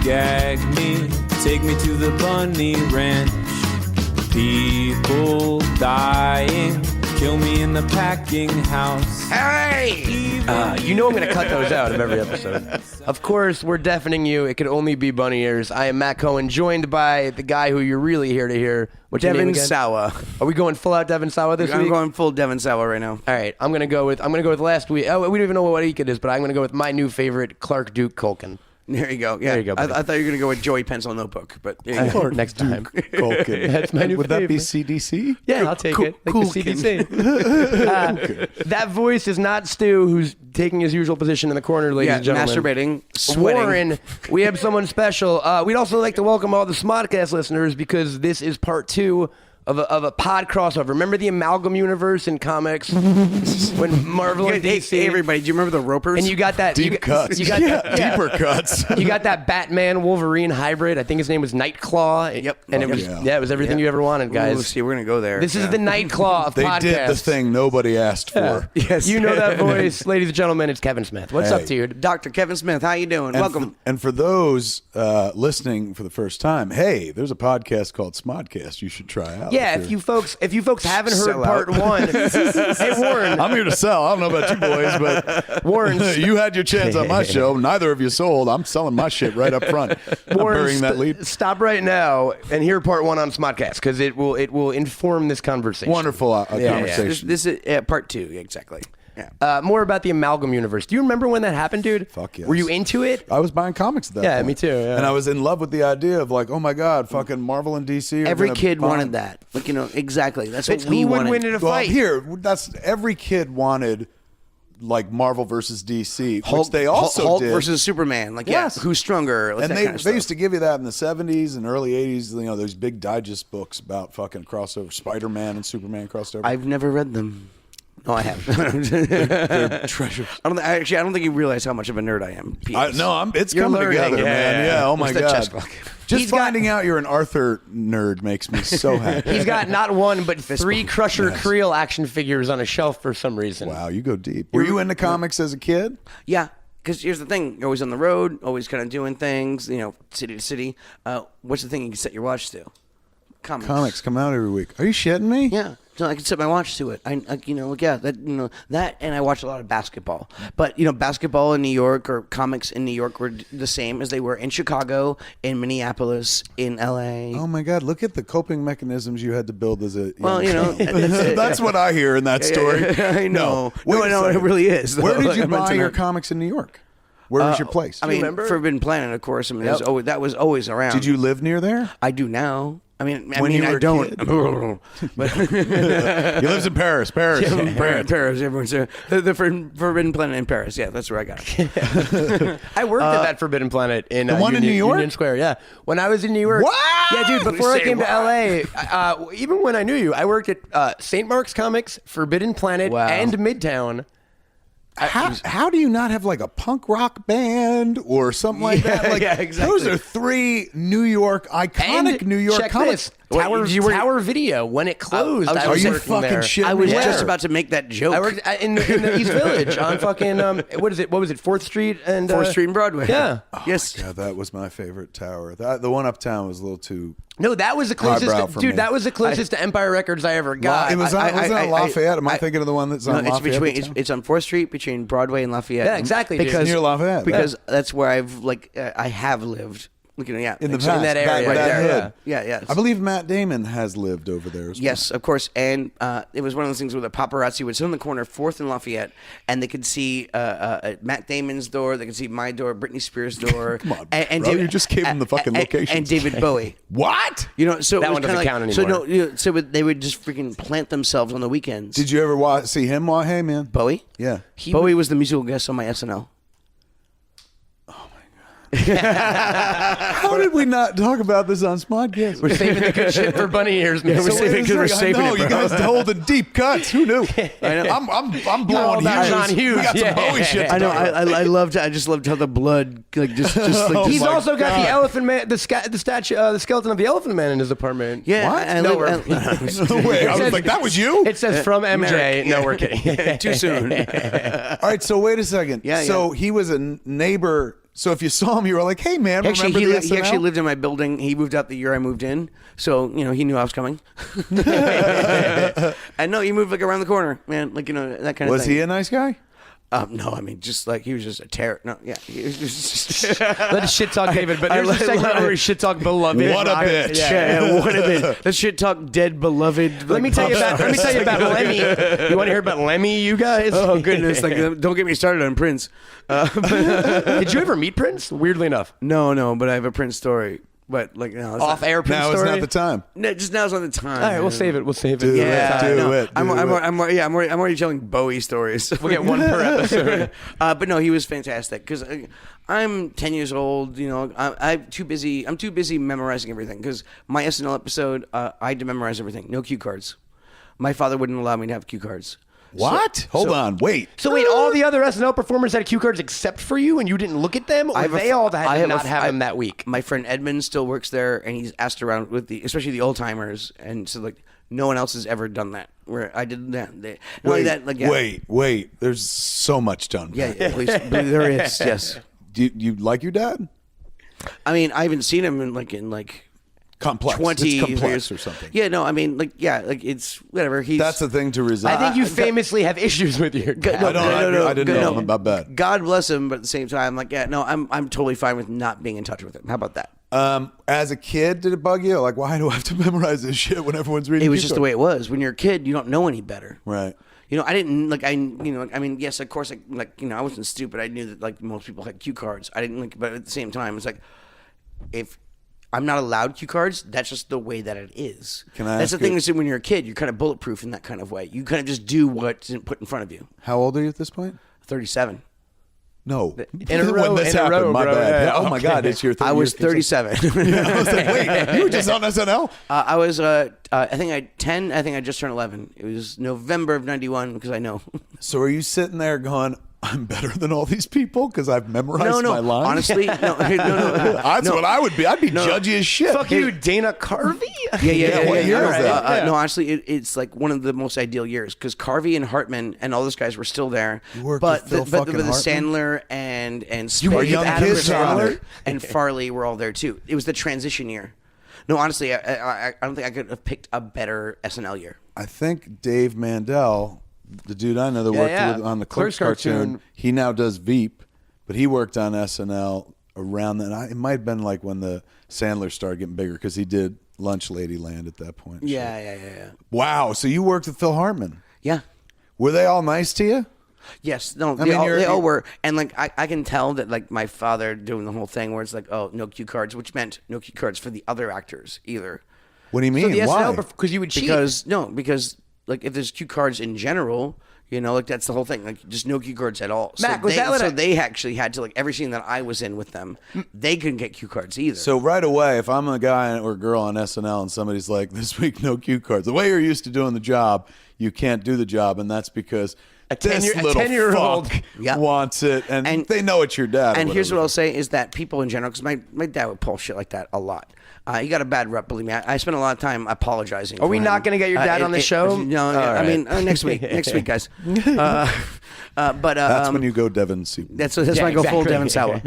gag me, take me to the bunny ranch. People dying, kill me in the packing house. Hey! You know I'm going to cut those out of every episode. Of course, we're deafening you. It could only be bunny ears. I am Matt Cohen, joined by the guy who you're really here to hear. What's your name Devin again? Sawa. Are we going full out Devin Sawa this week? I'm going full Devin Sawa right now. All right, I'm gonna go with last week. Oh, we don't even know what week it is, but I'm gonna go with my new favorite, Clark Duke Culkin. There you go. Yeah. There you go, I buddy. thought you were going to go with Joey Pencil Notebook, but Or next time. Culkin. That's my new Would favorite. that be CDC? Yeah, I'll take it. Like Cool the CDC. That voice is not Stu, who's taking his usual position in the corner, ladies and gentlemen. masturbating, sweating. Warren, we have someone special. We'd also like to welcome all the SModcast listeners because this is part 2 of a pod crossover. Remember the Amalgam Universe in comics when Marvel and DC? Hey, everybody, do you remember the Ropers? And you got that Deep cuts. You got that, yeah. Deeper cuts. You got that Batman Wolverine hybrid. I think his name was Nightclaw. Yep. And it was it was everything you ever wanted, guys. Ooh, see, we're going to go there. This is the Nightclaw of They podcasts. did the thing nobody asked for. Yes. You know that voice, ladies and gentlemen. It's Kevin Smith. What's up, Hey. dude? Dr. Kevin Smith, how you doing? And Welcome. and for those listening for the first time, hey, there's a podcast called SModcast you should try out. Yeah, if you folks haven't heard Sell part out. 1, hey Warren, I'm here to sell. I don't know about you boys, but Warren, you had your chance on my show. Neither of you sold. I'm selling my shit right up front. I'm Warren, burying that lead. stop right now and hear part 1 on SModcast because it will inform this conversation. Wonderful conversation. This is part 2, exactly. Yeah. More about the Amalgam Universe. Do you remember when that happened, dude? Fuck yes. Were you into it? I was buying comics at that Yeah, point. me too, yeah. And I was in love with the idea of like, oh my God, fucking Marvel and DC. Are Every gonna kid bond. wanted that. Like, exactly. That's what It's we who would wanted. win in a Well, fight. here, that's every kid wanted like Marvel versus DC, which they also Hulk did. versus Superman. Like, Yes. who's stronger? Like And that they kind of they stuff. used to give you that in the 70s and early 80s. You know, those big digest books about fucking crossover, Spider-Man and Superman crossover. I've never read them. No, I have. They're treasures. I don't think you realize how much of a nerd I am. It's You're coming learning, together, man. Yeah, oh my What's that God. chest block? Just He's got- finding out you're an Arthur nerd makes me so happy. He's got not one but 3 Crusher Creel action figures on a shelf for some reason. Wow, you go deep. Were you into comics as a kid? Yeah, because here's the thing: you're always on the road, always kind of doing things. City to city. What's the thing you can set your watch to? Comics come out every week. Are you shitting me? Yeah, so I can set my watch to it. That, and I watch a lot of basketball. But basketball in New York or comics in New York were the same as they were in Chicago, in Minneapolis, in L.A. Oh my God! Look at the coping mechanisms you had to build as a. Well, that's what I hear in that story. I know. Wait a No, it second. really is. Where though. did you I meant buy to your not- comics in New York? Where was your place? I mean, remember? Forbidden Planet, of course. I mean, that was always around. Did you live near there? I do now. I mean, When you were I a don't. kid? But He lives in Paris. Paris. Paris. Everyone's the Forbidden Planet in Paris. Yeah, that's where I got it. I worked at that Forbidden Planet in the one in Union, New York? Union Square. Yeah, when I was in New York. What? Yeah, dude. Before I Say came what? to LA, even when I knew you, I worked at St. Mark's Comics, Forbidden Planet, Wow. and Midtown. How do you not have like a punk rock band or something like that? Like, yeah, exactly. Those are 3 New York iconic And New York check comics. this, Tower, you were- Tower Video when it closed. I was- I Are was you working fucking there. shitting I was me? just Yeah. about to make that joke. I worked in the East Village on fucking what is it? What was it? 4th Street and 4th Street and Broadway. Yeah. Yes. God, that was my favorite tower. The one uptown was a little too. No, that was the closest. Highbrow for Dude, me. that was the closest to Empire Records I ever got. It was on, wasn't it on Lafayette? Am I thinking of the one that's on No, it's Lafayette? between it's on 4th Street between Broadway and Lafayette. Yeah, exactly, dude. Because Near Lafayette. Because that's where I have lived. Yeah, in the exactly. past, in that area, right that there. hood. Yeah. I believe Matt Damon has lived over there as well. Yes, of course. And it was one of those things where the paparazzi would sit on the corner, 4th and Lafayette, and they could see Matt Damon's door, they could see my door, Britney Spears' door. Come on, and bro, you just gave them the fucking locations. And David Bowie. What? So That it was one doesn't kinda count So anymore. so they would just freaking plant themselves on the weekends. Did you ever see him? Hey, man. Bowie? Yeah. Bowie was the musical guest on my SNL. How did we not talk about this on SModcast? We're saving the good shit for bunny ears, man. we're saving- because we're saving No, it, you bro. guys holding deep cuts. Who knew? I know. I'm blowing about Hughes. John Hughes. We got some Yeah. Bowie shit. To I know. talk about. I loved. I just loved how the blood like just like Oh He's my also got God. the Elephant Man, the statue, the skeleton of the Elephant Man in his apartment. yeah. What? I No, lived- Wait, I was like, that was you? It says from MJ. No, we're kidding. Too soon. All right, so wait a second. Yeah, So he was a neighbor So if you saw him, you were like, "Hey, man, Actually, remember the he SNL?" actually lived in my building. He moved out the year I moved in, so he knew I was coming. And no, he moved like around the corner, man. Like that kind of Was thing. he a nice guy? No, I mean, just like he was just a terror. No, yeah, he was just. Let's shit talk David, but here's a segment where we shit talk beloved. What a bitch. Yeah, what a bit. Let's shit talk dead beloved. Let me tell you about Lemmy. You want to hear about Lemmy, you guys? Oh goodness! Like, don't get me started on Prince. Did you ever meet Prince? Weirdly enough, No, but I have a Prince story. But like, no, it's off-air Prince Now story. is not the time. No, just now's not the time. All right, we'll save it. Do Yeah, it. no, Do it. I'm already telling Bowie stories. We'll get one per episode. But no, he was fantastic because I'm 10 years old. I'm too busy. I'm too busy memorizing everything because my SNL episode, I had to memorize everything. No cue cards. My father wouldn't allow me to have cue cards. What? Hold on. Wait. So wait, all the other SNL performers had cue cards except for you, and you didn't look at them, or they all had to not have them that week? My friend Edmund still works there, and he's asked around with especially the old timers, and so like no one else has ever done that. Where I did that. Wait. There's so much done. Yeah, please, there is. Yes. Do you like your dad? I mean, I haven't seen him in Complex. 20 It's complex years or something. Yeah, no, I mean, it's whatever. That's the thing to resist. I think you famously have issues with your dad. I didn't know him about that. God bless him, but at the same time, I'm totally fine with not being in touch with him. How about that? As a kid, did it bug you? Like, why do I have to memorize this shit when everyone's reading? It was just the way it was. When you're a kid, you don't know any better. Right. I didn't yes, of course, I wasn't stupid. I knew that like most people had cue cards. I didn't but at the same time, it's like if I'm not allowed cue cards, that's just the way that it is. That's the thing is that when you're a kid, you're kind of bulletproof in that kind of way. You kind of just do what's put in front of you. How old are you at this point? 37. No. In a row, when this in a happened, row, my bro. bad. Yeah, Oh my God, it's your. I was 37. I was like, wait, you were just on SNL? I was. I think I 10. I think I just turned 11. It was November of '91 because I know. So are you sitting there going, I'm better than all these people because I've memorized my lines? Honestly, no. That's what I would be. I'd be judgy as shit. Fuck you, Dana Carvey. Yeah. What year is that? No, honestly, it's like one of the most ideal years because Carvey and Hartman and all those guys were still there. You worked but with Phil the fucking Hartman? Sandler and You were Spade, young Adam kids on Sandler it. and Farley were all there too. It was the transition year. No, honestly, I don't think I could have picked a better SNL year. I think Dave Mandel, the dude I know that worked with on the Clerks cartoon, he now does Veep, but he worked on SNL around then. It might have been like when the Sandler started getting bigger because he did Lunch Ladyland at that point. Yeah. Wow. So you worked with Phil Harmon. Yeah. Were they all nice to you? Yes, no, I they mean, all were, and like I can tell that like my father doing the whole thing where it's like, oh, no cue cards, which meant no cue cards for the other actors either. What do you mean? So the Why? SNL, because you would cheat. Because like if there's cue cards in general, like that's the whole thing, like just no cue cards at all. Mac, they actually had to like every scene that I was in with them, they couldn't get cue cards either. So right away, if I'm a guy or a girl on SNL and somebody's like, this week no cue cards, the way you're used to doing the job, you can't do the job, and that's because this little 10-year-old fuck wants it, and they know it's your dad. And here's what I'll say is that people in general, because my dad would pull shit like that a lot. He got a bad rep, believe me. I spent a lot of time apologizing. Are we not going to get your dad on the show? No, I mean next week, guys. But that's when you go Devin Sawa. That's when I go full Devin Sawa.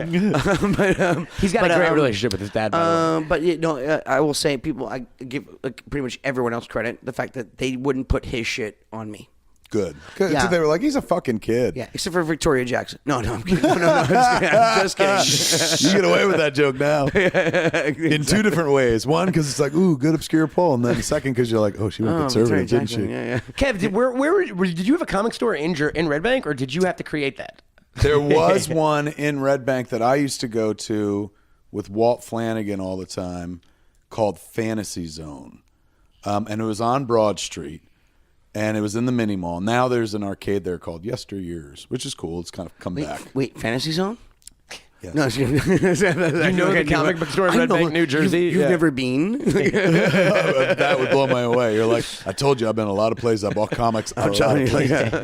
He's got a great relationship with his dad. By the way. I will say, I give pretty much everyone else credit the fact that they wouldn't put his shit on me. Good. So they were like, he's a fucking kid. Yeah, except for Victoria Jackson. No, I'm kidding. No, I'm just kidding. You get away with that joke now. Exactly. In two different ways. One, because it's like, ooh, good obscure poll. And then the second, because you're like, oh, she went conservative, didn't she? Yeah. Kev, did you have a comic store in Red Bank, or did you have to create that? There was one in Red Bank that I used to go to with Walt Flanagan all the time called Fantasy Zone. And it was on Broad Street. And it was in the mini mall. Now there's an arcade there called Yesteryears, which is cool. It's kind of come back. Wait, Fantasy Zone? Yes. No, You know the comic book store in Red Bank, New Jersey? You've never been? That would blow my away. You're like, I told you I've been a lot of places. I bought comics. I'm telling you.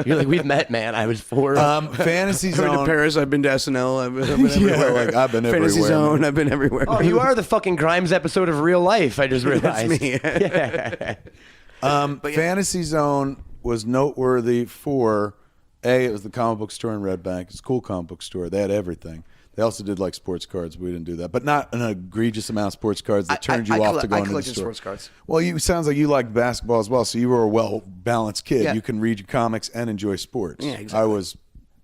You're like, we've met, man. I was 4. Fantasy I've been to Zone. Paris. I've been to SNL. I've been everywhere. Like, I've been Fantasy everywhere. Zone. I've been everywhere. Oh, you are the fucking Grimes episode of Real Life. I just realized. That's me. Fantasy Zone was noteworthy for it was the comic book store in Red Bank. It's a cool comic book store. They had everything. They also did like sports cards. But we didn't do that, but not an egregious amount of sports cards that turned you off to go into the store. Sports cards. Well, you sounds like you liked basketball as well, so you were a well balanced kid. Yeah. You can read your comics and enjoy sports. Yeah, exactly. I was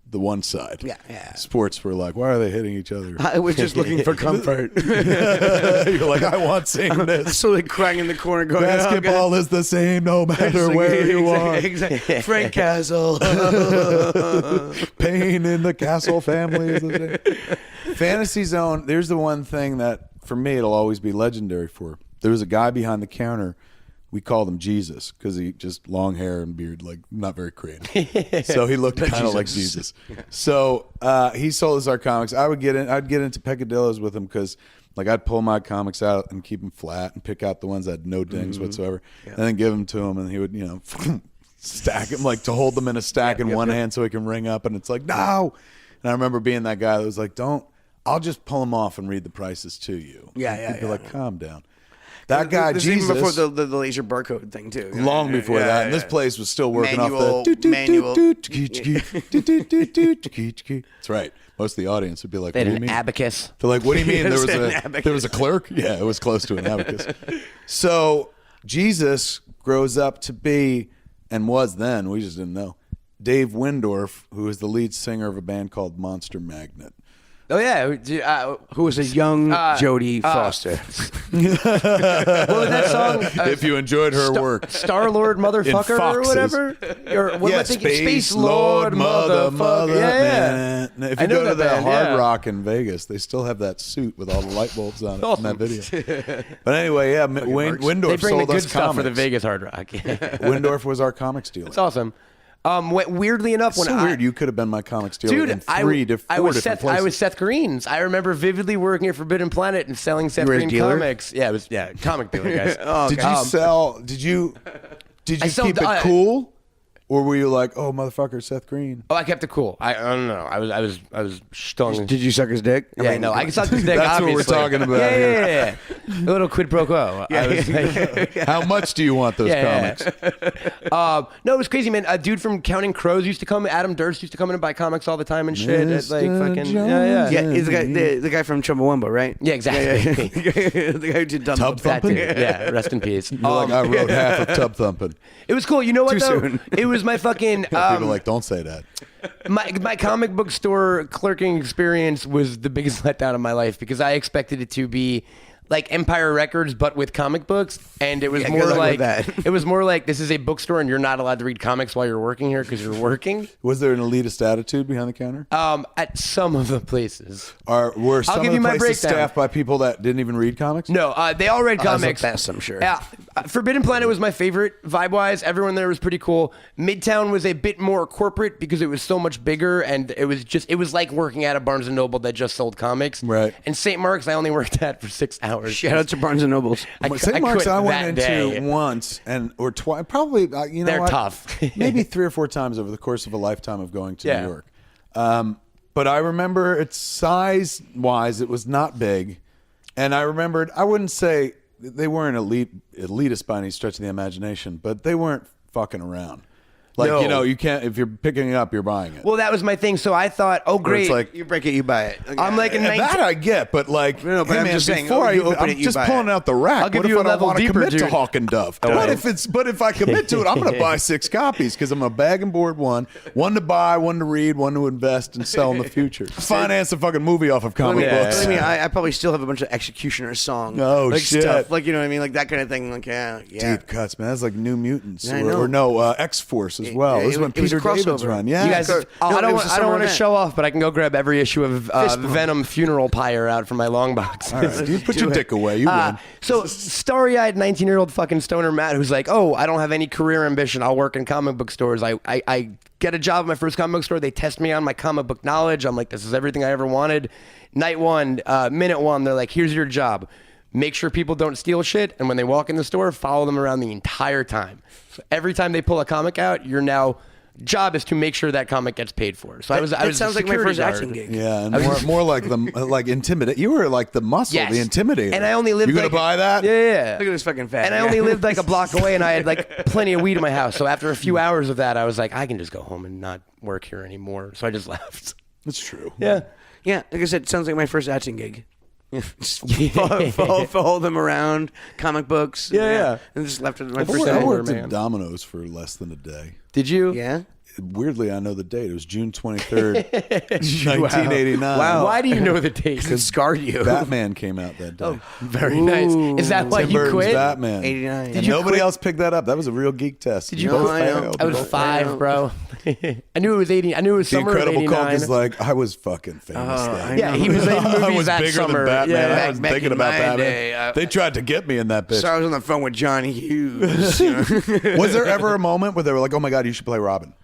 the one side. Yeah. Sports were like, why are they hitting each other? I was just looking for comfort. You're like, I want sameness. So like crying in the corner going, Basketball is the same no matter where you are. Exactly. Frank Castle. Pain in the Castle family is the same. Fantasy Zone, there's the one thing that, for me, it'll always be legendary for. There was a guy behind the counter. We called him Jesus because he just long hair and beard, like not very creative. So he looked kind of like Jesus. So he sold us our comics. I'd get into peccadillos with him because like I'd pull my comics out and keep them flat and pick out the ones that had no dings whatsoever, and then give them to him, and he would stack them like to hold them in a stack in one hand so he can ring up, and it's like no. And I remember being that guy that was like, I'll just pull them off and read the prices to you. He'd be like, calm down. That guy, this Jesus, even before the laser barcode thing too. Long before that, and this place was still working off the manual. That's right. Most of the audience would be like, They "What had do you an mean?" abacus. They're like, "What do you mean?" There was An a abacus. there was a clerk. Yeah, it was close to an abacus. So Jesus grows up to be, and was then, we just didn't know, Dave Windorf, who is the lead singer of a band called Monster Magnet. Oh yeah, Who was a young Jodie Foster. what was that song? If you enjoyed her work, Star Lord motherfucker or Foxes. whatever. Or what am I thinking? Space Lord motherfucker. Yeah. If I you know go to that the band, Hard yeah. Rock in Vegas, they still have that suit with all the light bulbs on it in that video. But anyway, They Windorf bring the sold good us stuff for the comics. Vegas Hard Rock. Windorf was our comics dealer. It's awesome. Weirdly enough, when so weird. You could have been my comics dealer Dude, in I four was different Seth. places. I was Seth Green's. I remember vividly working at Forbidden Planet and selling Seth were a Green dealer? comics. Yeah, it was comic dealer guys. Did you sell? Did you I sold- keep it cool, or were you like, oh motherfucker, Seth Green? Oh, I kept it cool. I don't know. I was stung. Did you suck his dick? Yeah, no, I sucked his dick. That's what we're obviously. talking about Yeah. A little quid pro quo. I was like, How much do you want those Yeah. comics? no, it was crazy, man. A dude from Counting Crows used to come. Adam Durst used to come in and buy comics all the time and shit. It's like fucking yeah. Yeah, he's the guy from Chumbawamba, right? Yeah, exactly. The guy who did Dumb Tub That thumping? dude. Yeah, rest in peace. You're like, I wrote half of Tub Thumping. It was cool. You know what Too though? soon. It was my fucking People are like, don't say that. my comic book store clerking experience was the biggest letdown of my life because I expected it to be like Empire Records but with comic books, and it was Yeah, more good luck like with that. it was more like this is a bookstore and you're not allowed to read comics while you're working here because you're working. Was there an elitist attitude behind the counter? At some of the places. Were some give of you the my places breakdown. staffed by people that didn't even read comics? No, they all read That's the comics. best, I'm sure. Yeah, Forbidden Planet was my favorite vibe-wise. Everyone there was pretty cool. Midtown was a bit more corporate because it was so much bigger, and it was like working at a Barnes & Noble that just sold comics. Right. And St. Mark's, I only worked at for 6 hours. Shout out to Barnes and Nobles. St. Mark's quit I went that into day. once or twice, probably. You know, They're what? tough. Maybe 3 or 4 times over the course of a lifetime of going to Yeah. New York. But I remember its size-wise, it was not big, and I remembered. I wouldn't say they weren't elitist by any stretch of the imagination, but they weren't fucking around. Like, No. you know, you can't, if you're picking it up, you're buying it. Well, that was my thing. So I thought, oh, Where it's great. like, You break it, you buy it. I'm like a and 19. that I get, but like, No, but hey I'm man, just saying, before you I open I'm it, you just buy pulling it. out the rack. I'll give what you if a I don't level want to deeper, commit to dude. Hawk and Dove? But if I commit to it, I'm going to buy 6 copies because I'm a bag and board one to buy, one to read, one to invest and sell in the future. Finance a fucking movie off of comic books. I mean, I probably still have a bunch of Executioner song. Oh, like shit. Stuff. Like, you know what I mean? Like that kind of thing. Like, yeah. Deep cuts, man. That's like New Mutants, Yeah, I know. or no, X-Force as well. Yeah, This is when it was Peter David's crossover. run. Yeah, You guys, No, I it don't was a want summer to event. show off, but I can go grab every issue of Fist bump. Venom Funeral Pyre out from my long box. All right, dude, put your dick away. You win. So starry-eyed 19-year-old fucking stoner Matt, who's like, oh, I don't have any career ambition. I'll work in comic book stores. I get a job at my first comic book store. They test me on my comic book knowledge. I'm like, this is everything I ever wanted. Night 1, minute 1, they're like, here's your job. Make sure people don't steal shit, and when they walk in the store, follow them around the entire time. So every time they pull a comic out, your job is to make sure that comic gets paid for. So I was That sounds a like my security first guard. acting gig. Yeah, and more like the intimidate. You were like the muscle, Yes. the intimidator. And I only lived You gonna like, buy that? Yeah. Look at this fucking fat. And I only lived like a block away, and I had like plenty of weed in my house. So after a few hours of that, I was like, I can just go home and not work here anymore. So I just left. That's true. Yeah. Yeah, like I said, it sounds like my first acting gig. Just follow them around, comic books. Yeah. And just left it my I first worked acting. at Domino's for less than a day. Did you? Yeah. Weirdly, I know the date. It was June 23rd, 1989. Wow. Why do you know the date? It scarred you. Batman came out that day. Very nice. Is that why Tim you Burton's quit? Batman. 89. And Did you nobody quit? else picked that up. That was a real geek test. Did you No, quit? I know. failed. I was I 5, know. bro. I knew it was 80. I knew it was The summer of Incredible 89. Hulk is like, I was fucking famous then. Yeah, he was in movies I was that bigger summer. than Batman. Yeah. I was Back thinking in about my Batman. day, They tried to get me in that bitch. So I was on the phone with Johnny Hughes. You know? Was there ever a moment where they were like, oh my God, you should play Robin?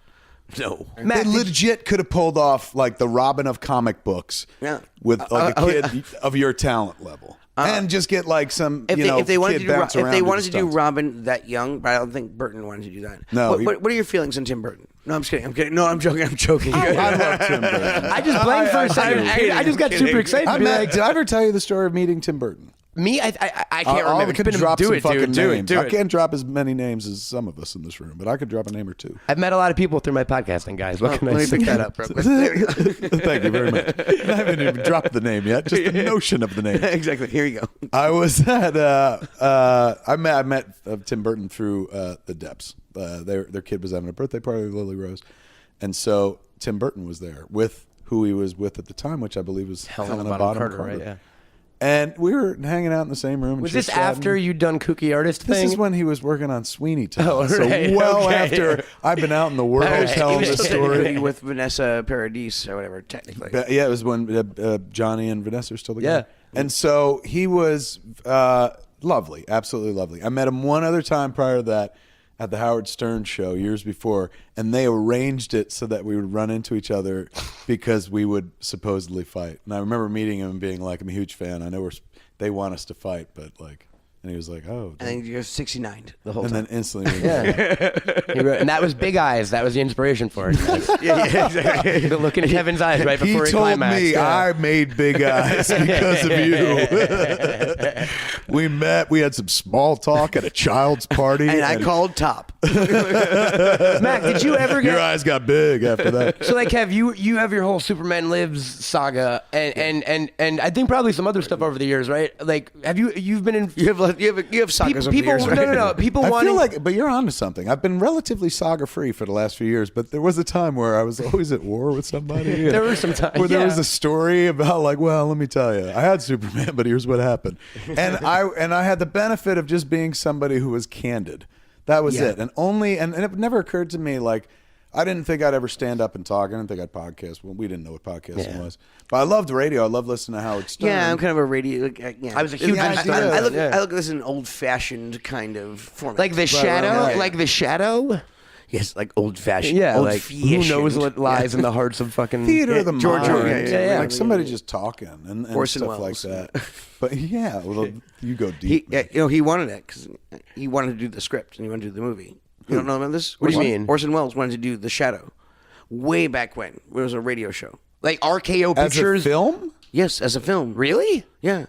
No. Matt, They legit could have pulled off like the Robin of comic books Yeah. with like a kid of your talent level. And just get like some, If they wanted kid to do, bounce if around they and wanted to do stunts. Robin that young, but I don't think Burton wanted to do that. No, What are your feelings on Tim Burton? No, I'm just kidding. I'm kidding. No, I'm joking. I'm joking. I love Tim Burton. I just blanked for a second. I just got super excited. to be like, Did I ever tell you the story of meeting Tim Burton? me, I can't remember. I could It's been- drop do some it, fucking dude. Do it. names. Do I it. can't drop as many names as some of us in this room, but I could drop a name or two. I've met a lot of people through my podcasting, guys. What can I Let me say? pick that up. Real quick. Thank you very much. I haven't even dropped the name yet, just the notion of the name. Exactly. Here you go. I was at I met Tim Burton through the Depps. Their kid was having a birthday party with Lily Rose, and so Tim Burton was there with who he was with at the time, which I believe was Helena Bonham Carter. Right? Yeah. And we were hanging out in the same room. And Was this chit-chatting. after you'd done Kooky Artist This thing? is when he was working on Sweeney Todd. Oh, So right, well okay. after I've been out in the world Okay. telling He was the still story. technically with Vanessa Paradis or whatever, technically. But yeah, it was when Johnny and Vanessa are still together. Yeah. And so he was lovely, absolutely lovely. I met him one other time prior to that at the Howard Stern show years before, and they arranged it so that we would run into each other because we would supposedly fight. And I remember meeting him and being like, I'm a huge fan. I know they want us to fight, but like, and he was like, oh. And then you're 69 the whole And time. then instantly, He wrote, and that was Big Eyes. That was the inspiration for it. yeah, exactly. The look in Kevin's eyes right before he told climaxed. me Yeah. I made big eyes because of you. We met. We had some small talk at a child's party, And I called top. Mac, did you ever your get? eyes got big after that. So like, have you have your whole Superman Lives saga, and I think probably some other stuff over the years, right? Like, you've been in? You have sagas over the People, years, right? no. People I wanting. feel like, but you're onto something. I've been relatively saga free for the last few years, but there was a time where I was always at war with somebody. There were some times, where there yeah. was a story about like, well, let me tell you, I had Superman, but here's what happened, and I had the benefit of just being somebody who was candid. That was it, and it never occurred to me like. I didn't think I'd ever stand up and talk. I didn't think I'd podcast. Well, we didn't know what podcasting was. But I loved radio. I loved listening to Howard Stern. Yeah, I'm kind of a radio. Yeah. I was a huge I, fan. I look Yeah. at this as an old-fashioned kind of format. like the shadow, right. like the shadow. Yes, like old-fashioned. Yeah, old like who knows what lies in the hearts of fucking Theater of the George mind. Orwell, yeah. Like somebody just talking and Orson stuff Welles. like that. But yeah, well, you go deep. He wanted it because he wanted to do the script and he wanted to do the movie. You don't know about this? What do you mean? Orson Welles wanted to do The Shadow, way back when it was a radio show. like RKO As a Pictures. film? Yes, as a film. Really? Yeah.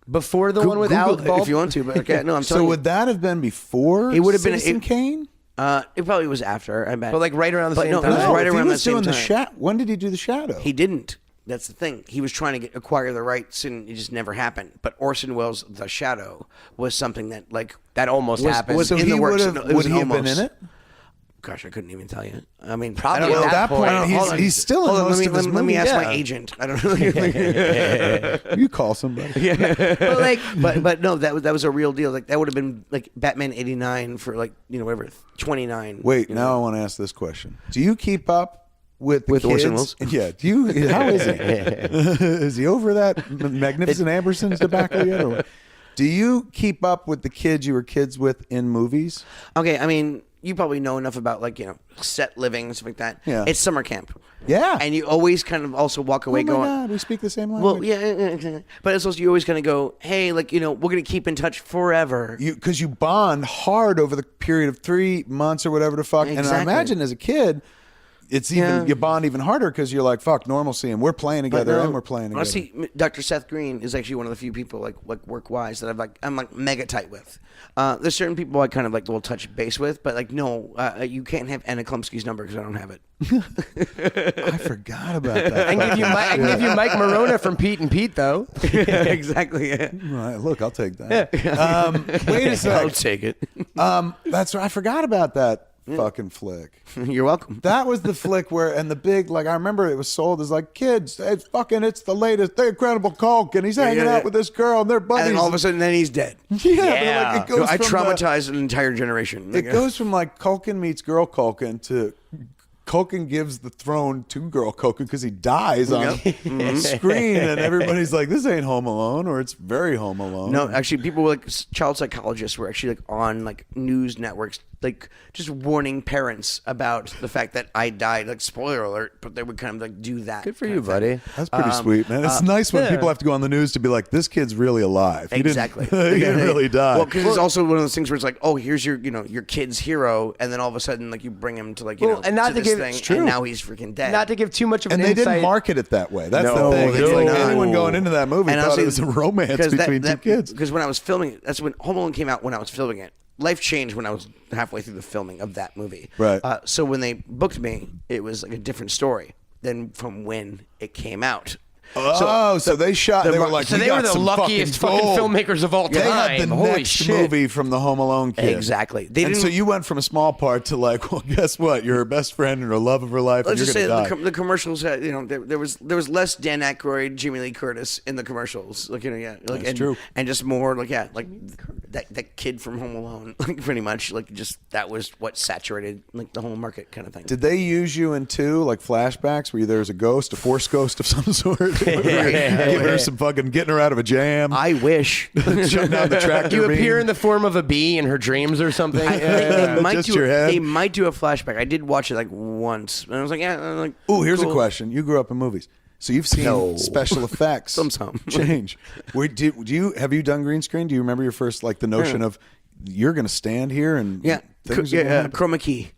Before the one with Google Alec it Baldwin? if you want to, but okay, no, I'm So telling would that have been before It would have been- Citizen it- Kane? It probably was after. I bet. But like right around the But same no, time. it was right if around he that was same doing time. when did he do the Shadow? He didn't. That's the thing. He was trying to acquire the rights, and it just never happened. But Orson Welles' The Shadow was something that like That almost happened. Was so in he the works. would No, have it was would he have been almost. in it? Gosh, I couldn't even tell you. I mean, Probably I don't know. at that point, he's still in Hold on, most let of me, his let me movies. ask Yeah. my agent. I don't know. You call somebody. but like, but no, that was a real deal. Like that would have been like Batman '89 for like whatever 29. Wait, now I want to ask this question. Do you keep up with the With kids? Orson Welles? Yeah. Do you? How is he? Is he over that Magnificent Ambersons debacle yet? Or what? Do you keep up with the kids you were kids with in movies? Okay, I mean, you probably know enough about like set living and stuff like that. Yeah. It's summer camp. Yeah. And you always kind of also walk away Oh my going, God, we speak the same language. well, yeah, exactly. But it's also you always kind of go, hey, like we're gonna keep in touch forever. Because you bond hard over the period of 3 months or whatever the fuck. And I Exactly. imagine as a kid, it's even you bond even harder because you're like, fuck normalcy, and we're playing together and we're playing together. Honestly, Dr. Seth Green is actually one of the few people like work wise that I'm like mega tight with. There's certain people I kind of like will touch base with, but like no, you can't have Anna Klumsky's number because I don't have it. I forgot about that. I can give you Mike Morona from Pete and Pete though. Exactly. Yeah. Right, look, I'll take that. Wait a second. I'll take it. That's right. I forgot about that fucking flick. You're welcome. That was the flick where, and the big, like, I remember it was sold as like, kids, it's the latest, the Incredible Coke, and he's hanging out with this girl, and they're buddies. And all of a sudden, then he's dead. Yeah. Like, it goes I from traumatized an entire generation. it goes from like Culkin meets Girl Culkin to Culkin gives the throne to Girl Culkin because he dies on screen, and everybody's like, this ain't Home Alone, or it's very Home Alone. No, actually, people were like child psychologists were actually like on like news networks, like just warning parents about the fact that I died. Like spoiler alert, but they would kind of like do that. Good for you, buddy. That's pretty sweet, man. It's nice when people have to go on the news to be like, this kid's really alive. He Exactly. He didn't really die. Well, because it's also one of those things where it's like, oh, here's your your kid's hero, and then all of a sudden like you bring him to like and not to to this give- thing, it's true. and now he's freaking dead. Not to give too much of an And they insight. didn't market it that way. That's No, the thing. they It's like did not. anyone going into that movie And thought honestly, it was a romance because between two kids. Because when I was filming it, that's when Home Alone came out. When I was filming it, life changed when I was halfway through the filming of that movie. Right. So when they booked me, it was like a different story than from when it came out. So they shot. They were like, so we they got were the some luckiest fucking fucking gold. filmmakers of all time. They had the Holy next shit. movie from the Home Alone kid. Exactly. They And didn't. so you went from a small part to like, well, guess what? You're her best friend and her love of her life, and Let's you're just say gonna die. the commercials had, there was less Dan Aykroyd, Jamie Lee Curtis in the commercials, like That's true. and just more like that kid from Home Alone, like pretty much like just that was what saturated like the whole market kind of thing. Did they use you in two like flashbacks where there was a ghost, a force ghost of some sort? Giving her some fucking, getting her out of a jam. I wish. Shutting down the tractor. You appear beam. in the form of a bee in her dreams or something. They might Just do. your head? They might do a flashback. I did watch it like once, and I was like, yeah. I'm like, Ooh, here's cool. a question. You grew up in movies, so you've seen special effects Some. change. Have you done green screen? Do you remember your first like the notion of you're going to stand here and things are gonna happen? Chroma key.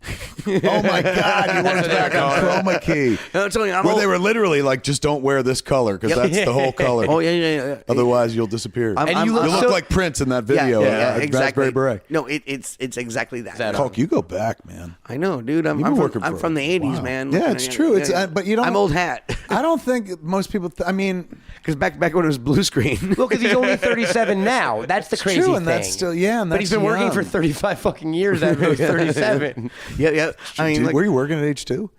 Oh my God! You worked back on chroma key. I'm telling you, I'm Where old. they were literally like, just don't wear this color because that's the whole color. Oh yeah. Otherwise, you'll disappear. And you you look look so- like Prince in that video. exactly. Raspberry Beret. No, it's exactly that. Hulk, you go back, man. I know, dude. I'm You've been working I'm for from the '80s, wow. man. Yeah, it's true. It's but you don't. I'm old hat. I don't think most people. I mean, Because back when it was blue screen. Well, because he's only 37 now. That's the crazy true, thing. and that's still and but he's that's been working young. for 35 fucking years after he was 37. yeah. I mean, Dude, like, were you working at age 2?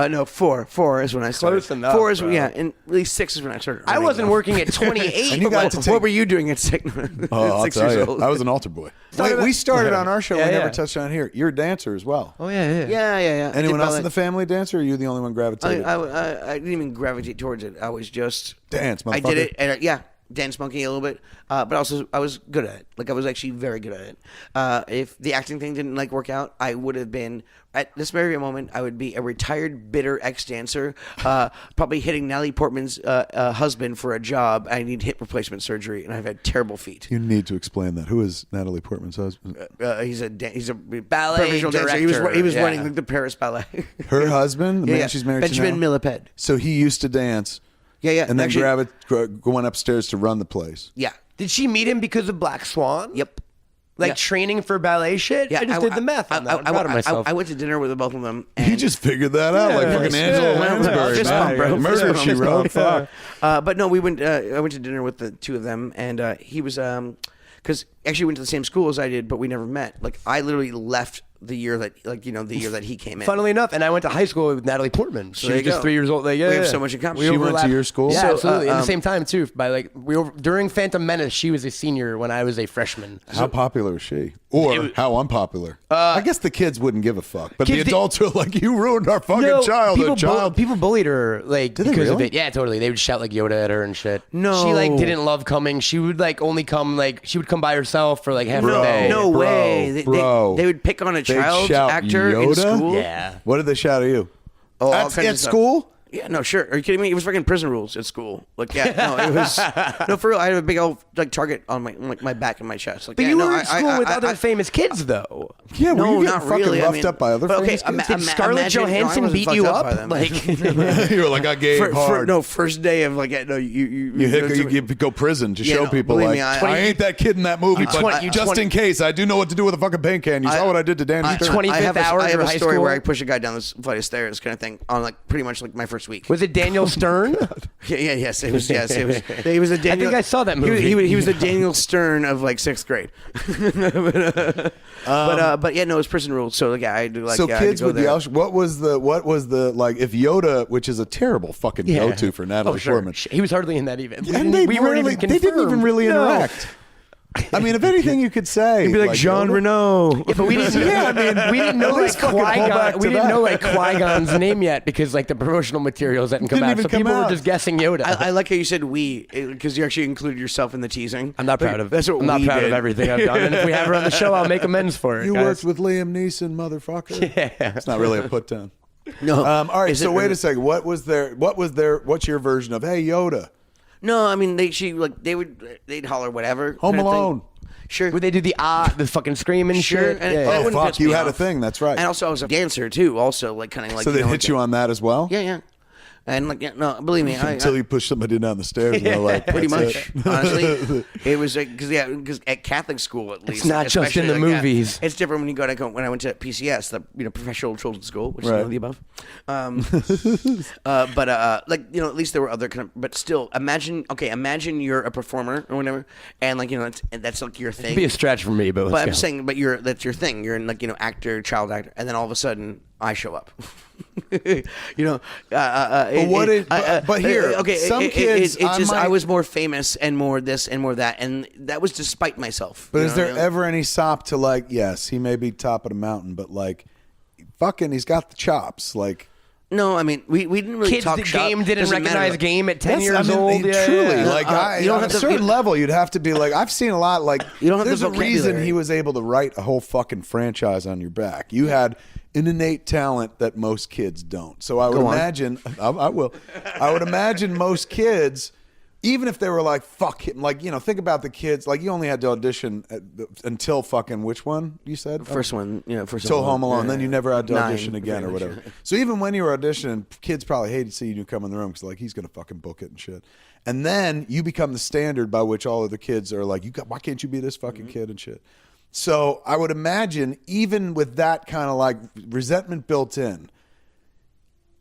no, four is when I started. Close enough, Four is bro. and really 6 is when I started. I earning wasn't enough. working at 28. And you got to take. What were you doing at 6? Oh, I'll 6 tell years you. old. I was an altar boy. Talk Wait, about- we started on our show. Yeah, we never yeah. touched on here. You're a dancer as well. Oh, yeah. Yeah. Anyone I else did in the family dancer? Or are you the only one gravitated? I didn't even gravitate towards it. I was just Dance, I did motherfucker. it, and dance monkey a little bit, but also I was good at it. Like I was actually very good at it. If the acting thing didn't like work out, I would have been at this very moment. I would be a retired, bitter ex-dancer, probably hitting Natalie Portman's husband for a job. I need hip replacement surgery, and I've had terrible feet. You need to explain that. Who is Natalie Portman's husband? He's a Ballet professional dancer. He was director, running yeah. like the Paris Ballet. Her husband, the man she's married Benjamin to now? Millipede. So he used to dance. Yeah. And then Actually, going upstairs to run the place. Yeah. Did she meet him because of Black Swan? Yep. Like Yeah. training for ballet shit? I just did the math on that. I'm proud of myself. I went to dinner with both of them. You And just figured that out, like fucking Angela Lansbury, Fist man. bump, bro. Murder, Fist she bump. wrote. Fuck. But no, we went. I went to dinner with the two of them, and he was because actually went to the same school as I did, but we never met. Like I literally left the year that the year that he came in. Funnily enough, and I went to high school with Natalie Portman. She there was you just go. 3 years old. Like, We have so much in common. She went to overlapped. your school? Yeah, So, absolutely. At the same time too. By during Phantom Menace, she was a senior when I was a freshman. How popular was she? Or how unpopular? I guess the kids wouldn't give a fuck. But the kids did- adults are like, you ruined our fucking childhood. People bullied her they because of really? it. Yeah, totally. They would shout like Yoda at her and shit. No. She didn't love coming. She would only come she would come by herself for half a no, day. no Bro, way. bro. They would pick on a They'd child shout actor in Yoda? school. Yeah. What did they shout at you? Oh, all at kinds of stuff. school? Yeah, no, sure. Are you kidding me? It was freaking prison rules at school. Like, yeah, no, it was no for real. I had a big old like target on my back and my chest. Like, But yeah, you no, were in school with other famous kids, though. Yeah, were No, you getting not fucking really. roughed up by other but okay, famous kids? Did Scarlett Johansson beat you up? Like, You were like, I gave hard. No, first day of like, no, You go prison to Yeah, show no, people believe like me, I ain't that kid in that movie, but just in case, I do know what to do with a fucking paint can. You saw what I did to Danny Stern. 25th hour I have of a high story school? where I push a guy down this flight of stairs, kind of thing, on like pretty much like my first week. was it Daniel Stern? Yes, it was. Yes, it was. He was a Daniel. I think I saw that movie. He was the Daniel Stern of like 6th grade. but yeah, no, it was prison rules. So like, yeah, I do like. So yeah, kids I had would to go yell. there. What was the like if Yoda, which is a terrible fucking go-to for Natalie Portman. He was hardly in that even. And they didn't even really interact. I mean, if anything, you could say He'd be like Jean Yoda. Reno. Yeah, but we didn't. Yeah, I mean, we didn't know at least like fucking pull back Qui-Gon. to We didn't that. know like Qui-Gon's name yet because like the promotional materials hadn't come Didn't out, even so come people out. were just guessing Yoda. I like how you said we, because you actually included yourself in the teasing. I'm not proud of. That's what I'm not we proud did. of everything I've done, and if we have her on the show, I'll make amends for it. You guys. worked with Liam Neeson, motherfucker. Yeah. It's not really a put down. No. All right. Is So it wait really- a second. What's your version of Hey Yoda? No, I mean they'd holler whatever. Home kind of thing. Alone. Sure. Would they do the fucking screaming Sure. shit? And Yeah, that yeah. Oh wouldn't fuck! piss You me had a off. thing. That's right. And also, I was a dancer too. Also, like kind of like. So they know, hit you on that as well. Yeah. And like, yeah, no, believe me, Until you push somebody down the stairs. And they're like, pretty "That's much. it." Honestly, it was because at Catholic school at least, not just in especially, the like, yeah, movies. it's different when you go to when I went to PCS, the professional children's school, which is Right. none of the above. But like at least there were other kind of. But still, imagine you're a performer or whatever, and like that's like your thing. It'd be a stretch for me, but But let's I'm go. saying, that's your thing. You're in like actor, child actor, and then all of a sudden I show up. But here, some kids, it's just I I was more famous and more this and more that, and that was despite myself. But you is know there what I mean? ever any sop to like? Yes, he may be top of the mountain, but like, fucking, he's got the chops. Like, No, I mean we didn't really Kids, talk the shop. game didn't Doesn't matter. recognize game at 10 that's- years I mean, old. Yeah, truly, yeah. like you don't on have a to- certain level, you'd have to be like. I've seen a lot. Like, You don't have the there's a reason vocabulary. he was able to write a whole fucking franchise on your back. You had an innate talent that most kids don't. So I would Go on. imagine. I will. I would imagine most kids. Even if they were like, fuck him, like, think about the kids. Like, you only had to audition until fucking which one you said? First one, first Till one. Home Alone. Yeah. Then you never had to 9, audition again or pretty whatever. much. So even when you were auditioning, kids probably hated seeing you come in the room because like he's gonna fucking book it and shit. And then you become the standard by which all of the kids are like, why can't you be this fucking kid and shit? So I would imagine even with that kind of like resentment built in,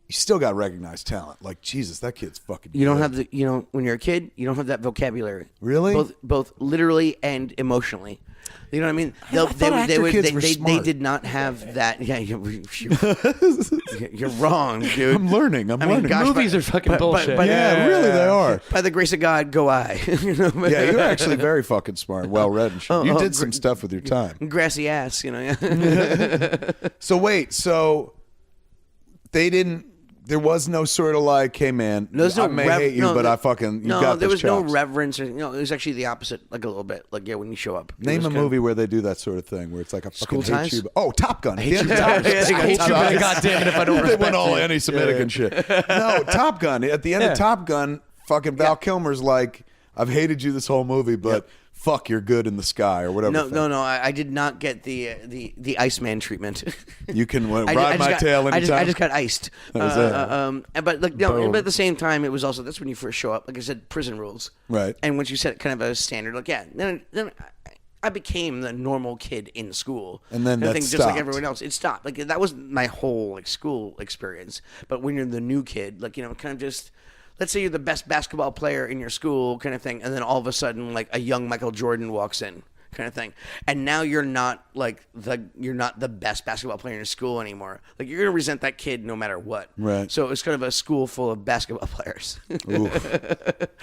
you still got recognized talent. Like, Jesus, that kid's fucking You don't good. have when you're a kid, you don't have that vocabulary. Really? Both literally and emotionally. You know what I mean? thought actor kids were they smart. did not have that. Yeah, you're wrong, dude. I'm learning. I'm I mean, learning. gosh, Movies are fucking bullshit. Yeah, really, they are. By the grace of God, go I. Yeah, you're actually very fucking smart, well read and shit. You did some stuff with your time. grassy ass. So wait, so they didn't. There was no sort of like, hey man, There's no I may hate you, but I fucking you no. got There this was no chops. reverence. It was actually the opposite, like a little bit. Like when you show up. It Name was a kind of- movie where they do that sort of thing, where it's like I fucking School hate Ties? you. Oh, Top Gun. I hate you. I hate you, but goddamn it if I don't They respect went all you. anti-Semitic and shit. No, Top Gun. At the end of Top Gun, fucking Val Kilmer's like, I've hated you this whole movie, but fuck, you're good in the sky or whatever. No. I did not get the Iceman treatment. You can I ride just my got- tail anytime. I just got iced. That was it. But like but at the same time, it was also that's when you first show up. Like I said, prison rules. Right. And once you set kind of a standard, like then I became the normal kid in school. And then I that think just stopped. like everyone else, it stopped. Like that was my whole like school experience. But when you're the new kid, like kind of just. Let's say you're the best basketball player in your school, kind of thing, and then all of a sudden, like a young Michael Jordan walks in, kind of thing, and now you're not the best basketball player in your school anymore. Like you're gonna resent that kid no matter what. Right. So it's kind of a school full of basketball players. Oof.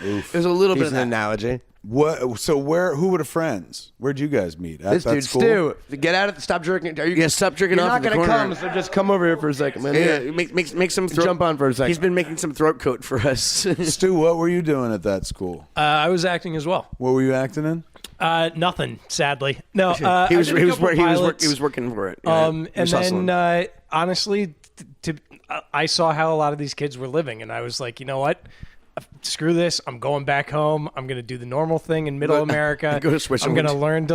It was a little bit Here's of an that. analogy. What? So who were the friends? Where'd you guys meet? At This that dude, school? Stu, get out of stop jerking. Are you, Yeah, stop jerking You're off not in the gonna corner. come, so just come over here for a second, man. Yeah, make some throat. Jump on for a second. He's been making some throat coat for us. Stu, what were you doing at that school? I was acting as well. What were you acting in? Nothing, sadly. No, he I was did a couple pilots. working for it. And He was hustling. then honestly, I saw how a lot of these kids were living, and I was like, you know what? Screw this. I'm going back home. I'm going to do the normal thing in middle America. Go to Switzerland. I'm going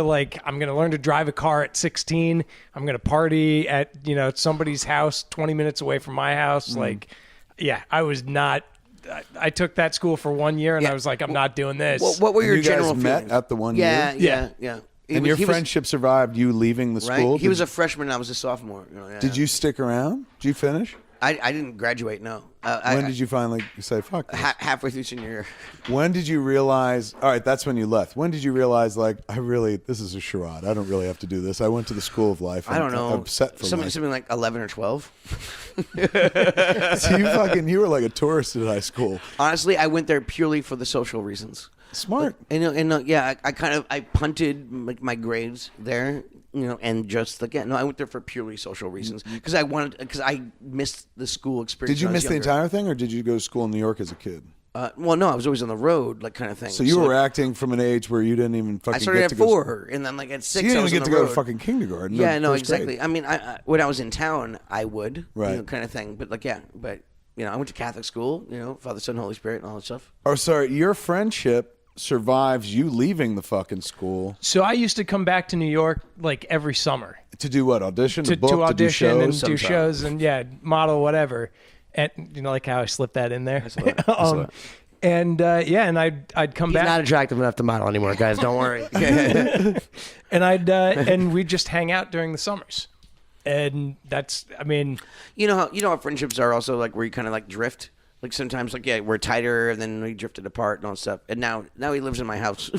to learn to drive a car at 16. I'm going to party at, somebody's house 20 minutes away from my house. I took that school for 1 year and I was like, I'm not doing this. Well, what were your you guys general met feelings? at the 1 Yeah, year? yeah. And your friendship survived you leaving the Right? school? He was a freshman and I was a sophomore. Did you stick around? Did you finish? I didn't graduate, no. When did you finally say, fuck this? Halfway through senior year. When did you realize, all right, that's when you left. When did you realize, this is a charade. I don't really have to do this. I went to the school of life. I don't know. I'm set for something like 11 or 12. So you were like a tourist at high school. Honestly, I went there purely for the social reasons. Smart. I punted my grades there, and just I went there for purely social reasons because I missed the school experience. Did you when I was miss the younger. entire thing, or did you go to school in New York as a kid? Well, no, I was always on the road, kind of thing. So you were acting from an age where you didn't even fucking. I started get at to go 4, and then at 6, So you didn't I was even get on to the go road. to fucking kindergarten. Yeah, or no, first grade. exactly. I mean, when I was in town, I would, Right. kind of thing. But I went to Catholic school, Father, Son, Holy Spirit, and all that stuff. Oh, sorry. Your friendship survives you leaving the fucking school So I used to come back to New York every summer to do what? Audition? to book, audition to do and shows? do shows and model whatever. And like how I slipped that in there. And I'd come He's back. not attractive enough to model anymore, guys. Don't worry. And and we'd just hang out during the summers. And that's, You know how friendships are also where you kind of drift. Sometimes we're tighter and then we drifted apart and all that stuff. And now he lives in my house.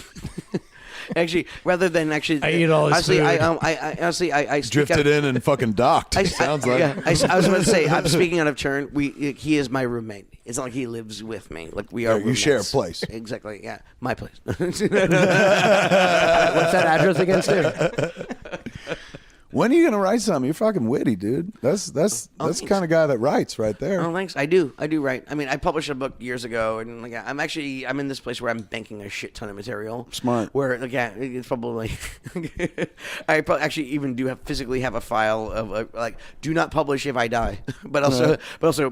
Actually, rather than I eat all his honestly, food. I speak Drifted out, in and fucking docked. Sounds like. Yeah, I was about to say. I'm speaking out of turn. He is my roommate. It's not like he lives with me. We are. You share a roommates. place. Exactly. Yeah, my place. What's that address again, Stu? When are you gonna write something? You're fucking witty, dude. That's the kind of guy that writes right there. Oh, thanks. I do write. I mean, I published a book years ago, and I'm in this place where I'm banking a shit ton of material. Smart. Where it's probably I probably actually even do physically have a file of do not publish if I die, but also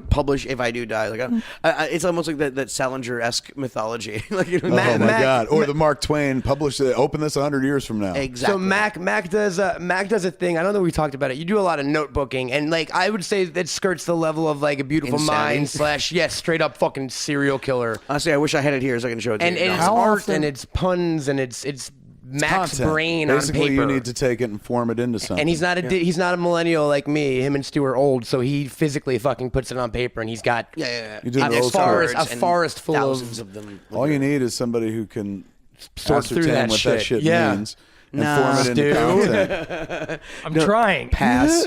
publish if I do die. It's almost like that Salinger-esque mythology. Oh my God! Or the Mark Twain published it. Open this 100 years from now. Exactly. So Mac does a thing. I don't know if we talked about it. You do a lot of notebooking, and I would say that skirts the level of a beautiful mind / straight up fucking serial killer. Honestly, I wish I had it here so I can show it to And you. it's art and it's puns and it's Mac's Content. brain Basically, on paper. you need to take it and form it into something. And he's not a millennial like me. Him and Stu are old, so he physically fucking puts it on paper, and he's got Yeah. You do the a old forest full thousands of of them. All you need is somebody who can Sort through ascertain that what shit. that shit Yeah. means and Nah, form it into Stu. content. I'm trying. Pass.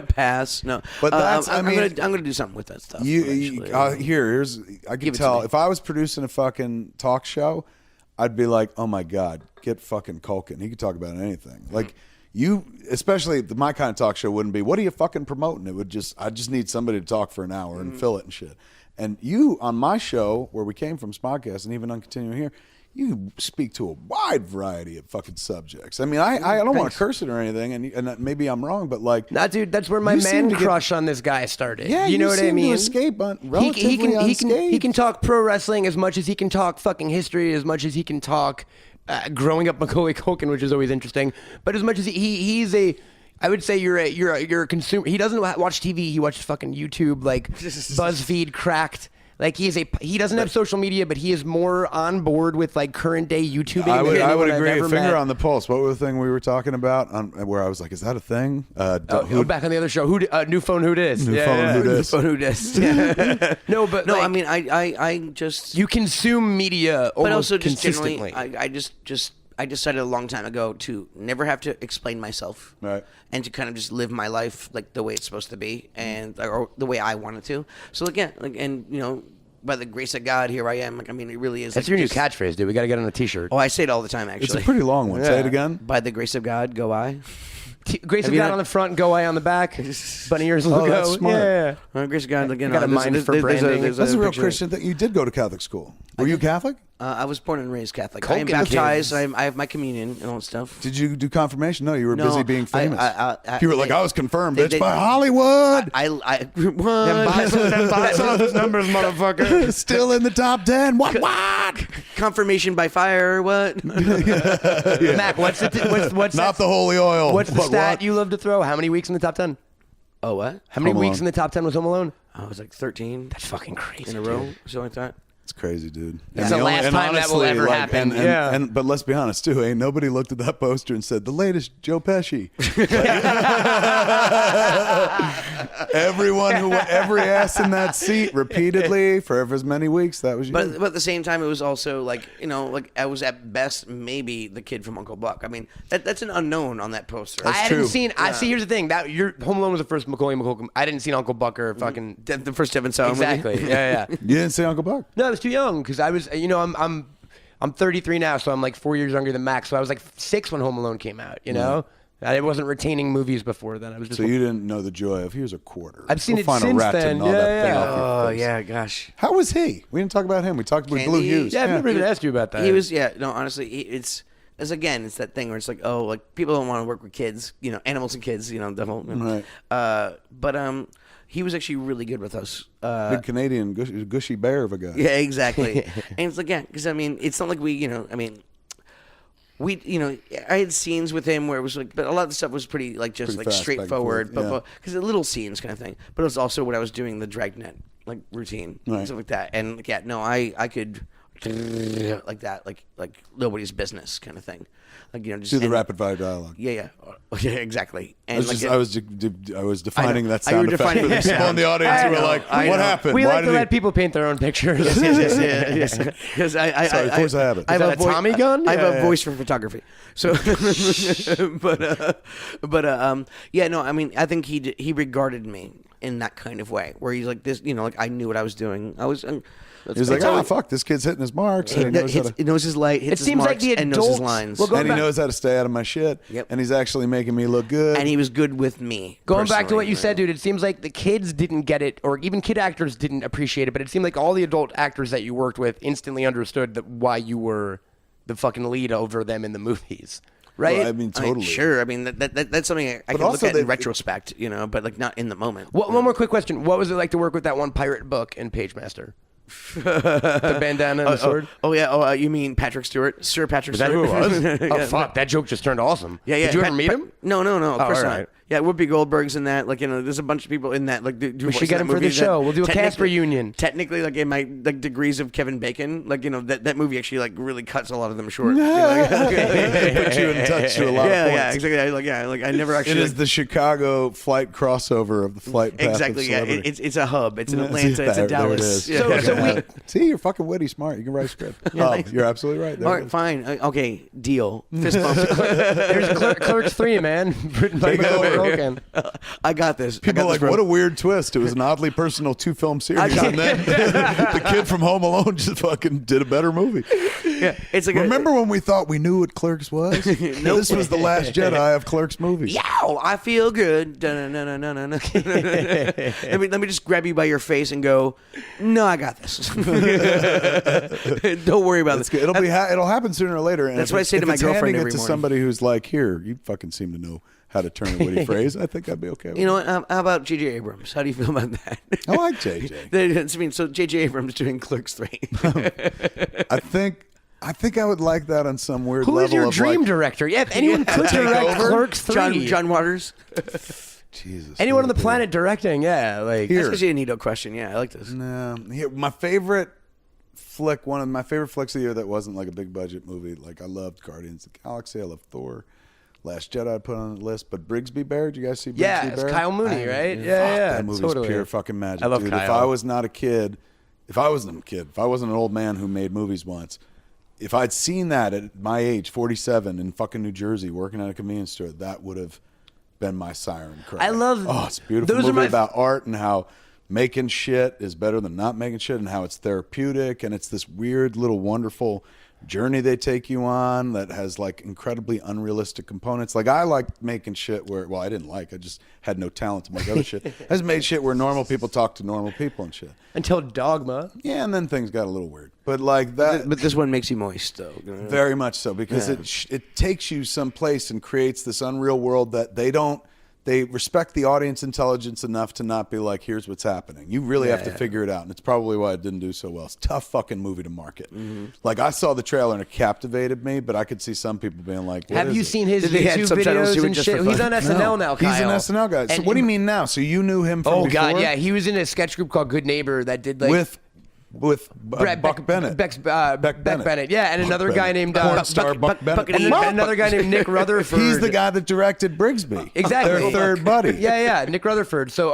Pass. No. But that's- I'm I mean- gonna do something with that stuff. Here's I Give can it to tell me. if I was producing a fucking talk show, I'd be like, oh my God, get fucking Culkin. He could talk about anything. You, especially my kind of talk show, wouldn't be, what are you fucking promoting? It would I just need somebody to talk for an hour and fill it and shit. And you, on my show, where we came from, SModcast, and even on Continuing Here, you speak to a wide variety of fucking subjects. I mean, I don't want to curse it or anything, and maybe I'm wrong, but Nah, dude, that's where my You seem man to get- crush on this guy started. yeah, you know what I seem mean? to escape relatively he can unscathed. talk pro wrestling as much as he can talk fucking history, as much as he can talk growing up Macaulay Culkin, which is always interesting. But as much as he's a, I would say you're a consumer. He doesn't watch TV. He watches fucking YouTube, BuzzFeed, Cracked. He doesn't have social media, but he is more on board with current day YouTubing. I than would anyone I've agree. ever Finger met. on the pulse. What was the thing we were talking about? Where I was like, "Is that a thing?" Back on the other show, new phone, who dis? New phone, who dis? Who does? No, but No, I mean, I just. you consume media almost But also just consistently. generally, I decided a long time ago to never have to explain myself, Right. and to kind of just live my life the way it's supposed to be, or the way I wanted to. So by the grace of God, here I am. It really is. That's your new catchphrase, dude. We got to get on a T-shirt. Oh, I say it all the time. Actually, It's a pretty long one. Say it again. By the grace of God, go I. Grace of you God not- on the front, go I on the back. Bunny ears logo. that's smart. Yeah. Grace of God again. Got a mind for branding. That's a real picture. Christian thing. You did go to Catholic school. Were you Catholic? I was born and raised Catholic. I Culkin am baptized. kids. I have my communion and all that stuff. Did you do confirmation? No, you were No, busy being famous. You were like, they- I was confirmed, they- bitch, they- by Hollywood. What? Box office numbers, motherfucker. Still in the top 10. What? Confirmation by fire. What? Mac, what's Not that, the holy oil. what's the but stat what? you love to throw? How many weeks in the top 10? Oh, what? How many Home weeks Alone. in the top 10 was Home Alone? I was like 13 That's fucking crazy. in a row, something like that. It's crazy, dude. It's the last time that will ever happen. Yeah. But let's be honest, too. Ain't nobody looked at that poster and said, the latest Joe Pesci. Everyone who went every ass in that seat repeatedly for as many weeks, that was you. But at the same time, it was also like, like I was at best maybe the kid from Uncle Buck. I mean, that's an unknown on that poster. I hadn't true. seen. I see. Here's the thing. That your Home Alone was the first Macaulay Culkin. I didn't see Uncle Buck or fucking. The first Devin Sawa movie. Exactly. Yeah, yeah. You didn't say Uncle Buck? No, I was too young because I was. I'm 33 now, so I'm like 4 years younger than Max. So I was like 6 when Home Alone came out. You know, I wasn't retaining movies before then. I was just. So you didn't know the joy of here's a quarter. I've seen Go it find since a rat then. to gnaw that Yeah, thing yeah. off your Oh face. yeah, gosh. How was he? We didn't talk about him. We talked with Blue Candy? Hughes. Yeah, I've never even asked you about that. He was no. Honestly, it's that thing where it's like, oh, like people don't want to work with kids, animals and kids, the whole. Right. But he was actually really good with us. Big Canadian gushy bear of a guy. Yeah, exactly. And it's like, because I mean, it's not like we, I had scenes with him where it was like, but a lot of the stuff was pretty like just Pretty like fast, back and straightforward, forth, but because the little scenes kind of thing. But it was also what I was doing the dragnet like routine, Right. and stuff like that. And like, I could like that, like nobody's business kind of thing. Like just Do the and- rapid fire dialogue. Yeah, exactly. And I was defining that I know. sound You were effect for defining the the people in sound. the audience I who were know, like, I what know. happened? We Why like to did let people paint their own pictures. yes. Because I Sorry, force of habit. I have Is a that a Tommy gun? I have Yeah, a yeah. voice for photography. So, yeah, no, I mean, I think he regarded me in that kind of way, where he's like this, like I knew what I was doing. I was. He's like, fuck, this kid's hitting his marks. And He knows his light. Hits It seems his like the marks, and knows his adults- lines. Well, go- and he back- knows how to stay out of my shit. Yep. And he's actually making me look good. and he was good with me. Going back to what personally. you said, dude, it seems like the kids didn't get it, or even kid actors didn't appreciate it, but it seemed like all the adult actors that you worked with instantly understood that why you were the fucking lead over them in the movies. Right? Well, I mean, totally. Sure. I mean, that's something I can look also at they- in retrospect, but like not in the moment. One more quick question. What was it like to work with that one pirate book in Pagemaster? The bandana and the sword? Oh yeah. Oh, you mean Patrick Stewart, Sir Patrick Is that Stewart? who it was? Yeah. Oh, fuck. That joke just turned awesome. Yeah, yeah. Did you ever meet him? No, of course all not. right. Yeah, Whoopi Goldberg's in that. Like, there's a bunch of people in that. Like, We should get him for the show. We'll do a cast reunion. Technically, like in my like degrees of Kevin Bacon, like that movie actually like really cuts a lot of them short. Put you in touch to a lot of points. Yeah, exactly. I never It actually. is the Chicago flight crossover of the flight path Exactly. of Yeah, celebrity. it's a hub. It's in Yeah, Atlanta. It's in there it Dallas. is. Yeah. So See, you're fucking witty, smart. You can write a script. You're absolutely right. There All it right, is. fine. Okay, deal. Fist bump. There's Clerks 3, man. Written by Take it Macaulay over. Culkin. I got this. People are like, what a weird twist. It was an oddly personal 2-film series. And then the kid from Home Alone just fucking did a better movie. Yeah, it's like Remember when we thought we knew what Clerks was? This was the Last Jedi of Clerks movies. Yow, I feel good. Dun-dun-dun-dun-dun-dun. let me just grab you by your face and go, no, I got this. Don't worry about It's this. good. It'll happen sooner or later. And That's if what I it's- say to if my it's girlfriend handing every it to morning. somebody who's like, here, you fucking seem to know how to turn a witty phrase. I think I'd be okay with You know what? How about J.J. Abrams? How do you feel about that? I like JJ. I mean, so J.J. Abrams doing Clerks 3. I think I would like that on some weird Who level is your of dream like, director? Yeah, if anyone could direct over. Clerks 3. John Waters. Jesus. Anyone on the dude. planet directing, yeah. Like, Here. That's actually a neato question. Yeah, I like this. No, here, my favorite flick, one of my favorite flicks of the year that wasn't like a big budget movie. Like I loved Guardians of the Galaxy. I loved Thor. Last Jedi I put on the list, but Brigsby Bear. Did you guys see Brigsby yeah, Bear? it's Kyle Mooney, right? Fuck, Yeah, that movie's totally. pure fucking magic. I love dude. Kyle. If I was not a kid, if I wasn't an old man who made movies once, if I'd seen that at my age, 47, in fucking New Jersey, working at a convenience store, that would have been my siren cry. I love- Oh, it's a beautiful those are movie my- about art and how making shit is better than not making shit, and how it's therapeutic, and it's this weird little wonderful journey they take you on that has like incredibly unrealistic components. Like I like making shit where, well, I didn't like, I just had no talent to make other shit. I just made shit where normal people talk to normal people and shit. Until Dogma. Yeah, and then things got a little weird. But like that, But this one makes you moist, though. very much so, because it takes you someplace and creates this unreal world that they respect the audience intelligence enough to not be like, here's what's happening. You really have to figure it out, and it's probably why it didn't do so well. It's a tough fucking movie to market. Like I saw the trailer and it captivated me, but I could see some people being like, Have you seen his Did they add YouTube subtitles to videos it and just shit? for fun? He's on SNL now, Kyle. He's an SNL guy. So And- what do you mean now? So you knew him from Oh, before? God, yeah. He was in a sketch group called Good Neighbor that did like... with Buck Bennett. Beck Bennett. Yeah, and another guy named... Porn star Buck Bennett. and another guy named Nick Rutherford. He's the guy that directed Brigsby. Exactly. Their third buddy. Yeah, Nick Rutherford. So,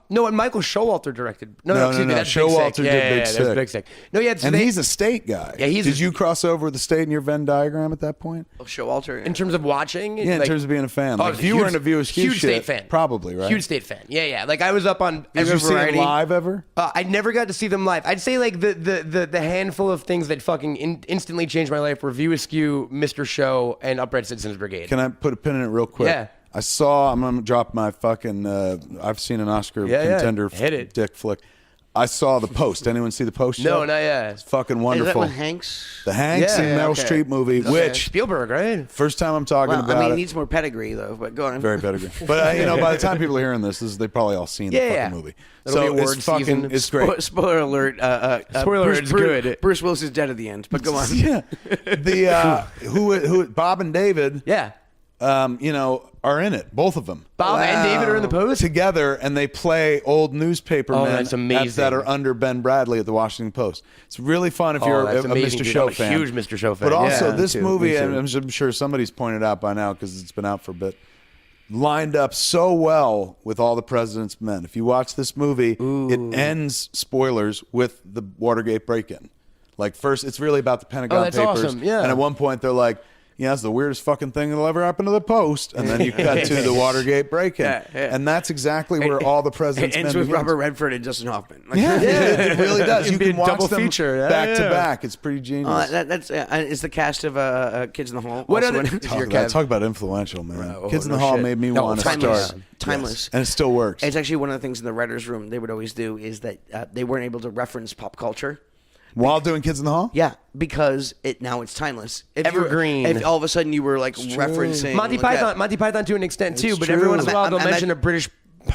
no, and Michael Showalter directed. No, excuse me, that's Showalter Big Sick. did Yeah, Big that's Sick. Big Sick. No, yeah, so And they- he's a state guy. Yeah, Did you cross over the state in your Venn diagram at that point? Showalter. in terms of watching. Yeah, in terms of being a fan. Oh, Like, if you were in a View Askew huge shit, state fan. probably, right? Huge state fan. Yeah. Like I was up on Did every you see him variety. live ever? I never got to see them live. I'd say like the handful of things that fucking instantly changed my life were View Askew, Mr. Show, and Upright Citizens Brigade. Can I put a pin in it real quick? Yeah. I'm going to drop my fucking, I've seen an Oscar contender Hit it. dick flick. I saw The Post. Anyone see The Post yet? No, not yet. It's fucking Is that wonderful. with Hanks? The Hanks Yeah, and Meryl okay. Streep movie, which, Spielberg, right? first time I'm talking Well, about I mean, it. it needs more pedigree, though. But go on. Very pedigree. But, by the time people are hearing this, they've probably all seen the Yeah. fucking movie. It'll be So award it's fucking, season. it's great. Spoiler alert. Spoiler alert, it's good. Bruce Willis is dead at the end. But go on. Yeah. The, who, Bob and David, Yeah. are in it. Both of them. Bob and David are in the Post. Together, and they play old newspaper Oh, men that's amazing. that are under Ben Bradley at the Washington Post. It's really fun if you're a that's amazing, Mr. dude. Show I'm a fan. huge Mr. Show fan. But also, Yeah, this me movie, too. and I'm sure somebody's pointed out by now because it's been out for a bit, lined up so well with All the President's Men. If you watch this movie, it ends, spoilers, with the Watergate break-in. Like, first, it's really about the Pentagon that's Papers. awesome, yeah. And at one point, they're like, yeah, it's the weirdest fucking thing that'll ever happen to the Post. And then you cut to the Watergate break-in. Yeah. And that's exactly where All the President's It ends Men with begins. Robert Redford and Justin Hoffman. Like, Yeah, it really does. You It'd be can a watch double them feature. Yeah, back to yeah. back. It's pretty genius. that's it's the cast of Kids in the Hall. What also other- in it. Talk about influential, man. Oh, Kids in the no Hall shit. made me No, want to timeless. start. Timeless. Yes. And it still works. It's actually one of the things in the writers' room they would always do is that they weren't able to reference pop culture. While doing Kids in the Hall? Yeah, because now it's timeless. If you were- Evergreen. If all of a sudden you were like referencing Monty Python to an extent too, It's but every true. once in a while they'll I'm- mention a British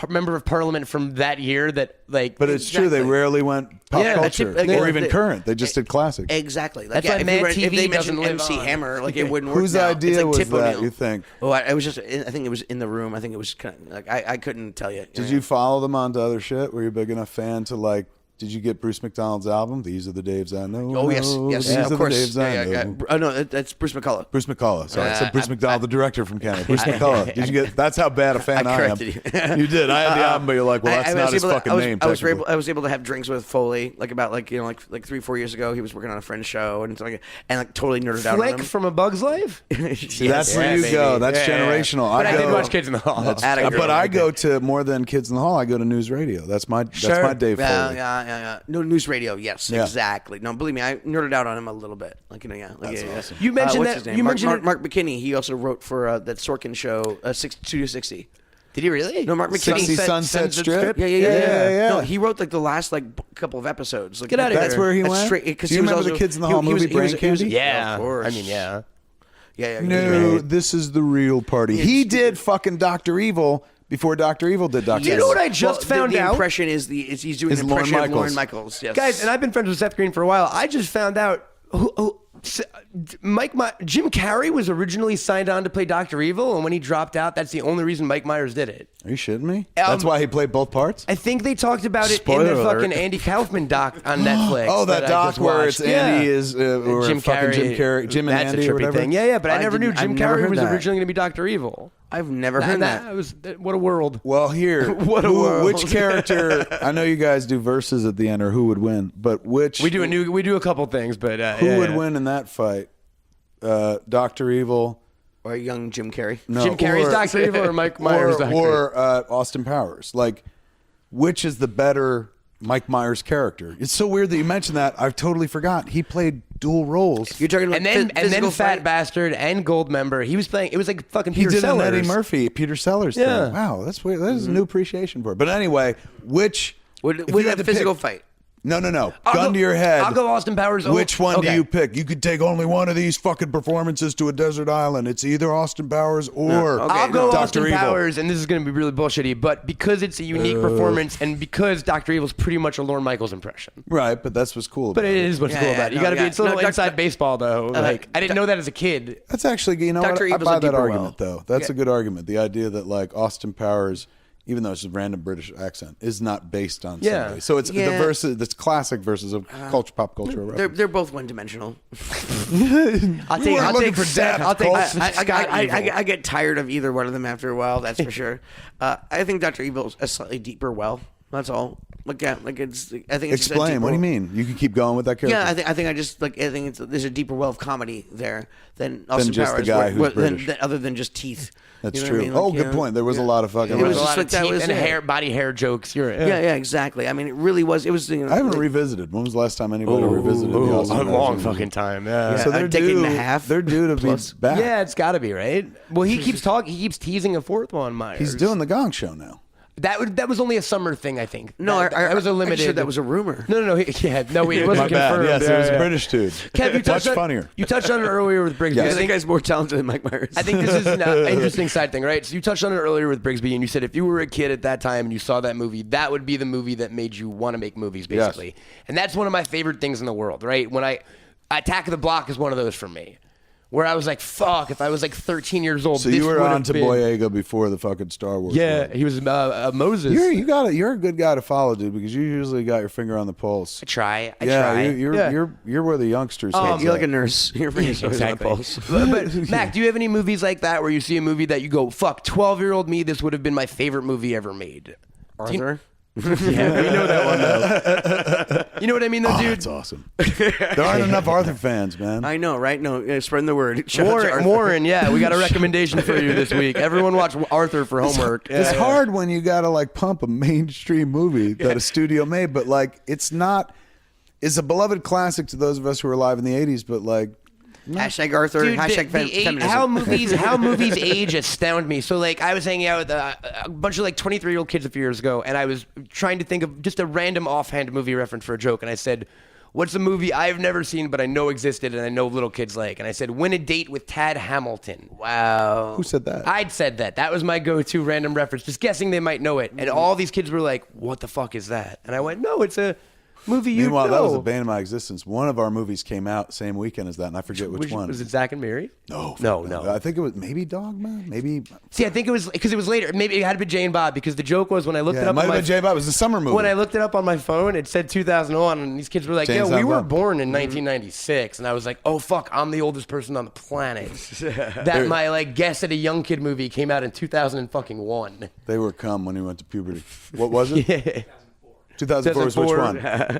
member of Parliament from that year that like. But it's true. They Exactly. rarely went pop Yeah, that's culture. it. Like, or even they- current. They just did classic. Exactly. Like, That's why if Mad you were- TV if they doesn't mentioned live MC on. Hammer, like it wouldn't work. Whose now. idea it's like was Tip that, O'Neill. you think? Oh, I was just. I think it was in the room. I think it was kind of like I couldn't tell you. Did you follow them onto other shit? Were you a big enough fan to like? Did you get Bruce McDonald's album? These are the Daves I know. Oh yes, These of are course. the Daves I know. Oh no, that's Bruce McCullough. Bruce McCullough. Sorry, I said Bruce McDonald, the director from Canada. Bruce McCullough. Did you get? That's how bad a fan I I am. corrected you. You did. I had the album, but you're like, well, that's not his fucking name. I was technically. able to have drinks with Foley, like 3-4 years ago. He was working on a friend's show and totally nerded out on Flick him. from A Bug's Life. See, that's where you go. That's generational. But I did go- watch Kids in the Hall. But I go to more than Kids in the Hall. I go to News Radio. That's my Dave Foley. Yeah. No, news radio. Yes, Yeah. exactly. No, believe me, I nerded out on him a little bit. That's awesome. You mentioned what's that- his name? you Mark, mentioned Mark McKinney. He also wrote for that Sorkin show, 2 to 60. Did he really? No, Mark McKinney. 60 Sunset Strip? Yeah. No, he wrote like the last couple of episodes. Like, Get outta here. That's where he That's went? straight- 'cause Do you he was remember the also- Kids in the Hall movie, Brain Candy? Yeah, of course. I mean, yeah. Yeah. No, this is the real party. He did fucking Dr. Evil before Dr. Evil did Dr. You Evil. know what I just found the out? impression is he's doing Is an Lorne impression of Michaels. Lorne Michaels. Yes, Guys, and I've been friends with Seth Green for a while. I just found out Jim Carrey was originally signed on to play Dr. Evil, and when he dropped out, that's the only reason Mike Myers did it. Are you shitting me? That's why he played both parts? I think they talked about it Spoiler in the alert. fucking Andy Kaufman doc on Netflix. Oh, that I doc just where watched. it's Andy Yeah. is or Jim fucking Carrey. Jim and That's Andy a or trippy whatever. thing. Yeah, but I never knew Jim I've never Carrey heard was that. originally going to be Dr. Evil. I've never heard that. What a world. Well, here, What a world. which character? I know you guys do verses at the end, or who would win, but which We do a couple things, but who would win in that fight? Dr. Evil, Or young Jim Carrey. no, Jim Carrey's or- Dr. Evil or Mike Myers' Dr. Evil? or Austin Powers? Like, which is the better Mike Myers character? It's so weird that you mentioned that. I've totally forgot he played dual roles. You're talking about And then physical Fat fight? Bastard and Gold Member. He was playing. It was like fucking He Peter did Sellers. an Eddie Murphy, Peter Sellers Yeah. thing. Wow, that's weird. That is a new appreciation for it. But anyway, which With if you had a to physical pick- fight. No. I'll Gun go- to your head. I'll go Austin Powers. Which one do Okay. you pick? You could take only one of these fucking performances to a desert island. It's either Austin Powers or Okay, I'll go Dr. Austin Evil. Powers, and this is going to be really bullshitty, but because it's a unique performance, and because Dr. Evil's pretty much a Lorne Michaels impression. Right, but that's what's cool about But it is what's Yeah, cool yeah, about it. You no, got to yeah. be. It's a little No, inside baseball, though. Like I didn't know that as a kid. That's actually, you know Dr. what? I Evil's buy a that deeper argument, well. though. That's a good argument. The idea that, like, Austin Powers, even though it's a random British accent, is not based on Yeah. somebody. So it's the Yeah. versus, that's classic versus a pop culture reference. They're both one-dimensional. I'll take. weren't I'll looking take. for depth, I'll take. Cole. Scott Evil. I get tired of either one of them after a while. That's for sure. I think Dr. Evil's a slightly deeper well. That's all. Like yeah, like it's. I think it's just a Explain. deeper What do you well. mean? You can keep going with that character? Yeah, I think I just like I think there's a deeper well of comedy there than Austin just the Powers, guy who's British. than other than just teeth. That's You know true. what I mean? Like, Oh, good yeah. point. There was a lot of fucking. It was There's a just lot like of that teeth was and it. body hair jokes. You're right. Yeah, exactly. I mean, it really was. It was. You know, I haven't like- revisited. When was the last time anybody revisited the Austin a Powers long movie? fucking time. Yeah. Yeah. So they're A decade due. and a half They're due to plus. be back. Yeah, it's got to be right. Well, he keeps talking. He keeps teasing a fourth one. Myers. He's doing the Gong Show now. that was only a summer thing, I think. No, that was a limited. That was a rumor. No, it wasn't My bad. confirmed. Yes, Yeah, it was yeah. a British dude. Kev, you touched Much on, funnier. You touched on it earlier with Brigsby. Yes. I I think think guy's more talented than Mike Myers. I think this is an interesting side thing, right? So you touched on it earlier with Brigsby, and you said if you were a kid at that time and you saw that movie, that would be the movie that made you want to make movies, basically. And that's one of my favorite things in the world, right? When Attack of the Block is one of those for me, where I was like, fuck, if I was like 13 years old, So this you were would on have to been. Boyega before the fucking Star Wars. Yeah, movie. he was Moses. You're a good guy to follow, dude, because you usually got your finger on the pulse. I try. Yeah, Yeah. you're where the youngsters. heads You're like at. a nurse. You're bringing stories on the pulse. But Mac, do you have any movies like that where you see a movie that you go, fuck, 12-year-old me, this would have been my favorite movie ever made? Arthur. Yeah, we know that one, though. You know what I mean, though, Oh, dude? that's awesome. There aren't enough Arthur fans, man. I know, right? No, spreading the word. Shout out to Arthur. Warren, yeah, we got a recommendation for you this week. Everyone watch Arthur for homework. It's Yeah. hard when you gotta like pump a mainstream movie that a studio made, but like it's not. It's a beloved classic to those of us who were alive in the '80s, but like. Hashtag Arthur. Dude, hashtag feminism. how movies age astound me. So like I was hanging out with a bunch of like 23-year-old kids a few years ago, and I was trying to think of just a random offhand movie reference for a joke, and I said, "What's a movie I've never seen but I know existed and I know little kids like?" And I said, "Win a Date with Tad Hamilton." Wow. Who said that? I'd said that. That was my go-to random reference, just guessing they might know it. And all these kids were like, "What the fuck is that?" And I went, "No, it's a movie you Meanwhile, know." that was the bane of my existence. One of our movies came out same weekend as that, and I forget which one. Was it Zack and Mary? No, No. I think it was maybe Dogma, maybe. See, I think it was because it was later. Maybe it had to be Jay and Bob because the joke was when I looked Yeah, it it up might on have my been J. Bob. It was a summer movie. when I looked it up on my phone, it said 2001, and these kids were like, James "Yeah, we were Bond. born in 1996," and I was like, "Oh fuck, I'm the oldest person on the planet." That my like guess at a young kid movie came out in 2001. They were cum when he went to puberty. What was it? 2004 was which 2004.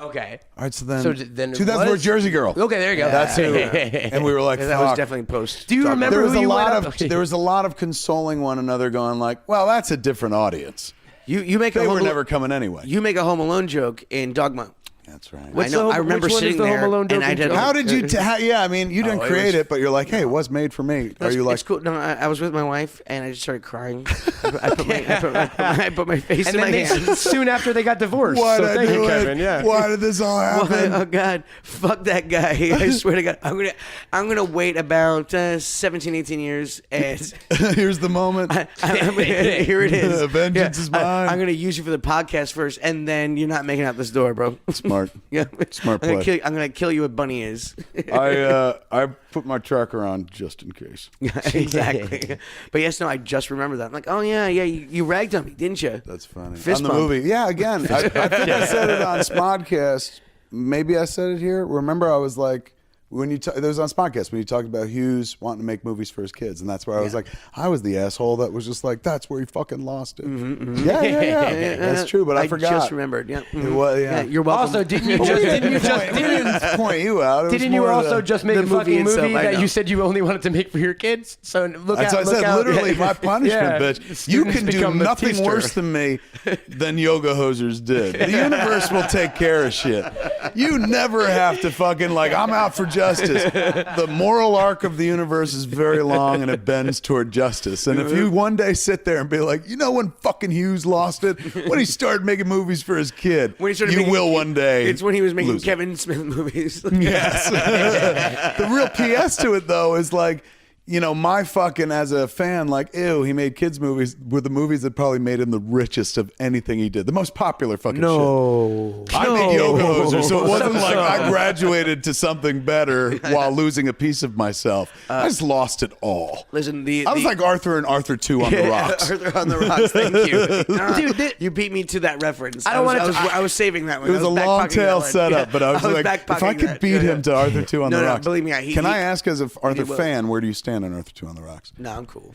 one? Okay. All right, so then, So then it 2004 was? Jersey Girl. Okay, there you go. That's who. And we were like, That was fuck. definitely post. Do you remember There was who a you lot went of up- there was a lot of consoling one another, going like, well, that's a different audience. You make They a were Home never coming anyway. You make a Home Alone joke in Dogma. That's right. I know. I remember which one is sitting the there, Home Alone and joke I in did. Dogma? How did you? Yeah, I mean, you didn't it create was- it, but you're like, hey, it was made for me. Are you like? It's cool. No, I was with my wife, and I just started crying. I put my face And in my then hands. soon after they got divorced. Why so did I thank you, do it? Kevin. Yeah. Why did this all happen? Oh God, fuck that guy! I swear to God, I'm gonna wait about 17, 18 years, and Here's the moment. here it is. Vengeance is mine. I'm gonna use you for the podcast first, and then you're not making out this door, bro. Smart. Yeah, Smart I'm play. gonna kill you with bunny ears. I put my tracker on just in case. Exactly. But yes, no, I just remember that. I'm like, oh yeah, you ragged on me, didn't you? That's funny. Fist on the bump. movie. Yeah, again, I think I said it on SModcast. Maybe I said it here. Remember, I was like, when you there was on SModcast when you talked about Hughes wanting to make movies for his kids, and that's where I was like, I was the asshole that was just like, that's where he fucking lost it. Yeah, that's true. But I forgot. I just remembered. Yeah, It was, yeah. You're welcome. Also, didn't you just point you out? didn't you also just make a movie fucking itself, movie I that know. you said you only wanted to make for your kids? So look That's out, what I said. out. Literally, my punishment, Yeah. bitch. You Students can do become nothing Batista. worse than me than Yoga Hosers did. The universe will take care of shit. You never have to fucking like, I'm out for justice. The moral arc of the universe is very long and it bends toward justice. And if you one day sit there and be like, you know when fucking Hughes lost it? When he started making movies for his kid. When he started you making, will one day. It's when he was making lose it. Kevin Smith movies. Yes. The real PS to it, though, is like, you know, my fucking, as a fan, like, ew, he made kids' movies were the movies that probably made him the richest of anything he did. The most popular fucking shit. I made Yoga Hoser, so it wasn't like I graduated to something better while losing a piece of myself. I just lost it all. Listen, I was like Arthur and Arthur 2 on the rocks. Arthur on the rocks. Thank you, dude. You beat me to that reference. I don't want to. I was saving that one. It was a long tail setup, but I was like, if I could beat him to Arthur 2 on the rocks. Believe me, can I ask, as an Arthur fan, where do you stand on Arthur 2 on the rocks? No, I'm cool.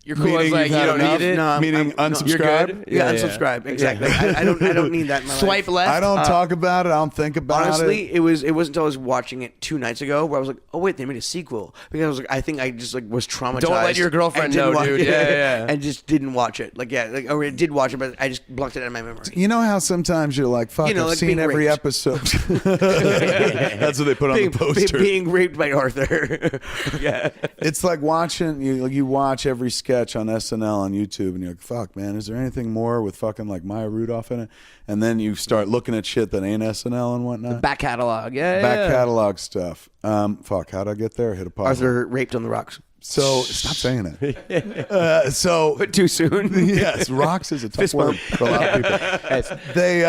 You're cool. I was like, you don't need it. No, Meaning unsubscribe? Yeah, unsubscribe. Exactly. I don't need that in my Swipe life. left. I don't talk about it. I don't think about Honestly, it. it wasn't until I was watching it 2 nights ago where I was like, oh wait, they made a sequel, because I was like, I think I just like was traumatized. Don't let your girlfriend and didn't know, watch dude. it. Yeah. And just didn't watch it. Like or I did watch it, but I just blocked it out of my memory. You know how sometimes you're like, fuck, You know, I've like seen being every raped. episode. That's what they put on the poster. Being raped by Arthur. Yeah. It's like watching, you watch every sketch on SNL on YouTube and you're like, fuck, man, is there anything more with fucking like Maya Rudolph in it? And then you start looking at shit that ain't SNL and whatnot. Back catalog. Yeah. Back catalog stuff. Fuck, how'd I get there? Hit a pause. Arthur raped on the rocks. So stop saying it. So Too soon. yes, rocks is a tough word for a lot of people. They,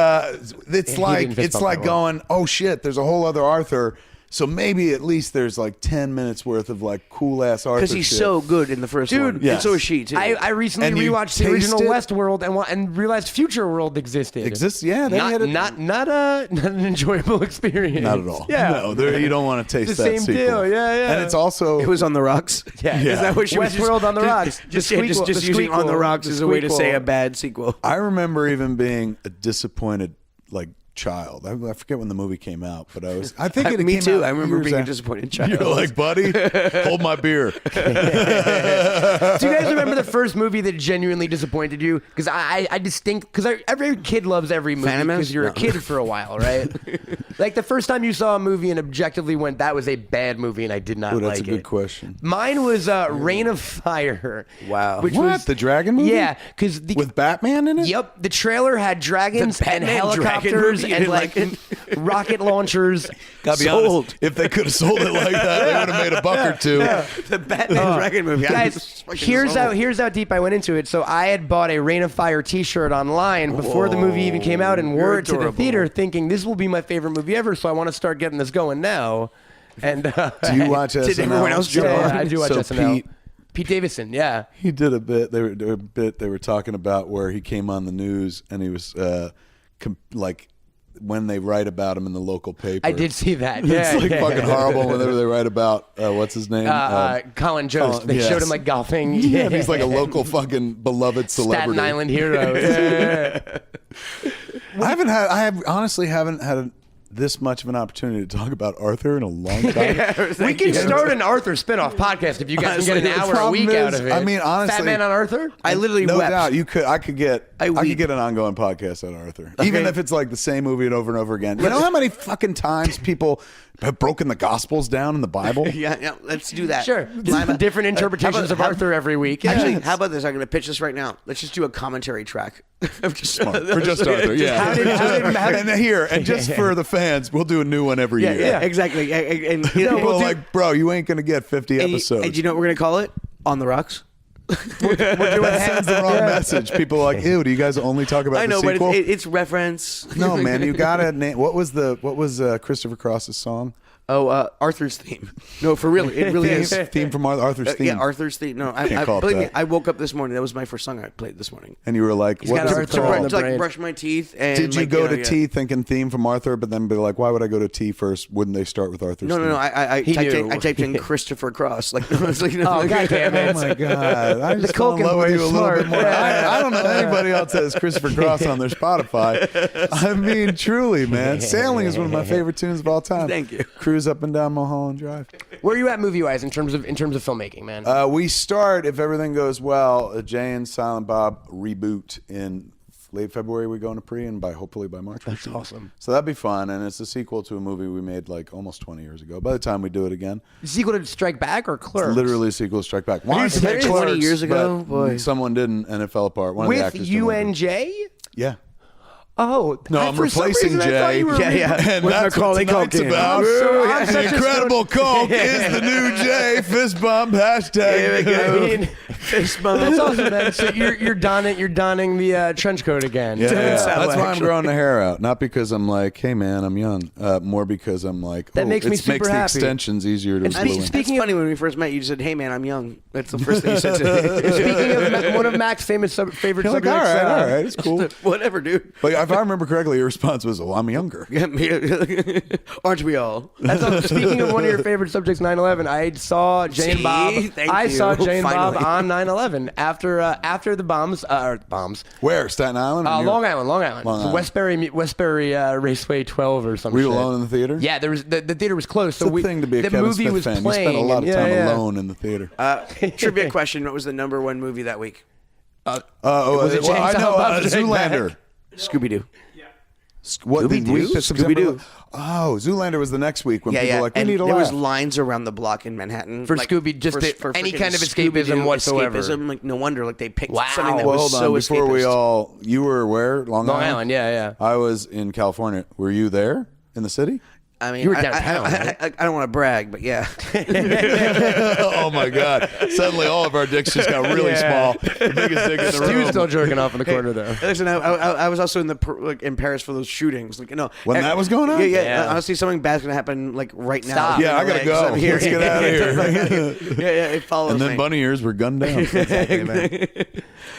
it's like going, oh shit, there's a whole other Arthur. So maybe at least there's like 10 minutes worth of like cool ass Arthur. Because he's shit. so good in the first one. Dude, yes. And so is she too. I recently And you rewatched the original taste it? Westworld and realized Future World existed. Exists? Yeah, they Not, had it. not an enjoyable experience. Not at all. Yeah. No, you don't want to taste The that same sequel. deal. Yeah. And it's also It was on the rocks. Yeah. Is that what she was Westworld on the rocks. Just The squeakquel- the using on the squeakquel. rocks The is a way to squeakquel. say a bad sequel. I remember even being a disappointed like child. I forget when the movie came out, but I think it Me came too. out I remember years being a after. disappointed child. You're like, buddy, hold my beer. Do you guys remember the first movie that genuinely disappointed you? Because because every kid loves every movie Phantom Menace? because you're a No. kid for a while, right? Like the first time you saw a movie and objectively went, that was a bad movie and I did not Ooh, like that's a good it. question. Mine was Reign of Fire. Wow. Which What? was The dragon movie? Yeah, because With Batman in it? Yep, the trailer had dragons The and Batman dragon helicopters movie, and you like didn't rocket launchers. Gotta be honest, if they could have sold it like that, they would have made a buck or two. The Batman Dragon movie. Guys, here's how deep I went into it. So I had bought a Reign of Fire T-shirt online before the movie even came out and wore it to the adorable. theater, thinking this will be my favorite movie ever. So I want to start getting this going now. And Do you watch SNL? Did everyone else jump yeah, on? I do watch So SNL. Pete Davidson, yeah. He did a bit. They were talking about where he came on the news and he was like when they write about him in the local paper. I did see that. Yeah, It's like yeah, fucking horrible whenever they write about what's his name? Colin Jost. They yes. showed him like golfing. Yeah, he's like a local fucking beloved celebrity. Staten Island hero. Yeah. I honestly haven't had this much of an opportunity to talk about Arthur in a long time. We can start an Arthur spin-off podcast if you guys can get an hour a week out of it. I mean, honestly, Fat Man on Arthur? I literally no wept. doubt I could get weep. an ongoing podcast on Arthur, even if it's like the same movie over and over again. You know how many fucking times people have broken the Gospels down in the Bible? Yeah, let's do that. Sure. Different interpretations of Arthur every week. Actually, how about this? I'm going to pitch this right now. Let's just do a commentary track. For just Arthur, yeah. And just for the fans, we'll do a new one every year. Yeah, exactly. And People are like, bro, you ain't gonna get 50 episodes. And you know what we're going to call it? On the Rocks. That sends the wrong message. People are like, ew, do you guys only talk about I know, the but sequel? it's reference. No, man, you gotta name. What was Christopher Cross's song? Arthur's theme. No, for real, it really is. Theme from Arthur's theme. Yeah, Arthur's theme. No, believe me, I woke up this morning. That was my first song I played this morning. And you were like, what got is it Arthur called? on the To brain. brush my teeth. And Did you like, go know, to T thinking theme from Arthur, but then be like, why would I go to T first? Wouldn't they start with Arthur's No, theme? I He typed knew. I typed in Christopher Cross. Like, I was like, Oh, God damn it. Oh my God! I just fell in Culkin love with boy you is a little smart. bit more. I don't know anybody else that has Christopher Cross on their Spotify. I mean, truly, man, "Sailing" is one of my favorite tunes of all time. Thank you. Cruise up and down Mulholland Drive. Where are you at movie-wise in terms of filmmaking, man? We start, if everything goes well, a Jay and Silent Bob reboot in late February. We go into pre, and hopefully by March. That's awesome. So that'd be fun, and it's a sequel to a movie we made like almost 20 years ago. By the time we do it again, Sequel to Strike Back or Clerks? literally a sequel to Strike Back. Wanted to serious? make 20 Clerks, years ago? but Boy. someone didn't, and it fell apart. One of the With actors didn't want to do it. UNJ? Yeah. Oh, No, I'm for some replacing reason I thought Jay. you were And With that's Macaulay what tonight's Culkin. about. I'm such The a Incredible Coke is the new Jay. Fist bump hashtag. I mean, that's awesome, man. So you're donning the trench coat again. Yeah, yeah. so That's why I'm actually. growing the hair out. Not because I'm like, hey man, I'm young. More because I'm like, That makes me super makes the happy. extensions easier to And glue in. Speaking funny when we first met, you said, "Hey man, I'm young." That's the first thing you said to me. Speaking of one of Mac's famous favorite You're like, subjects, all right, it's cool. Whatever, dude. But if I remember correctly, your response was, "Oh, I'm younger." Aren't we all? Speaking of one of your favorite subjects, 9/11, I saw Jay and See? Bob. Thank I you. saw Jay and Bob Finally. on 9/11 after the bombs. Where? Staten Island? Or New York? Long Island. Long So Island. Westbury Raceway 12 or something. Were you alone in the theater? Yeah, there was the theater was closed. It's so a thing to be a the Kevin movie Smith was fan. playing. You spent a lot of and- time yeah. alone in the theater. Trivia question: what was the number one movie that week? Was it well, I James know Bond? Zoolander. Scooby Doo. What the Scooby-Doo? week that September- Scooby-Doo. Oh, Zoolander was the next week when Yeah, people yeah. were like, we And need a there was laugh. lines around the block in Manhattan For Scooby, just any freaking kind of escapism Scooby-Doo whatsoever. Escapism, like no wonder, like they picked Wow. something that Well, was hold on. so Before we escapist. all, you were where? Long Island, yeah. I was in California. Were you there in the city? I mean, You were I- downtown, I don't want to brag, but yeah. Oh my God! Suddenly, all of our dicks just got really small. The biggest dick in the room. Stu's still jerking off in the corner though. Listen, I was also in Paris for those shootings. Like, When that was going on? Yeah. Yeah. Honestly, something bad's gonna happen like right now. Stop. Yeah, I gotta go. I'm here. Let's get out of here. Yeah, it follows And then me. bunny ears were gunned down.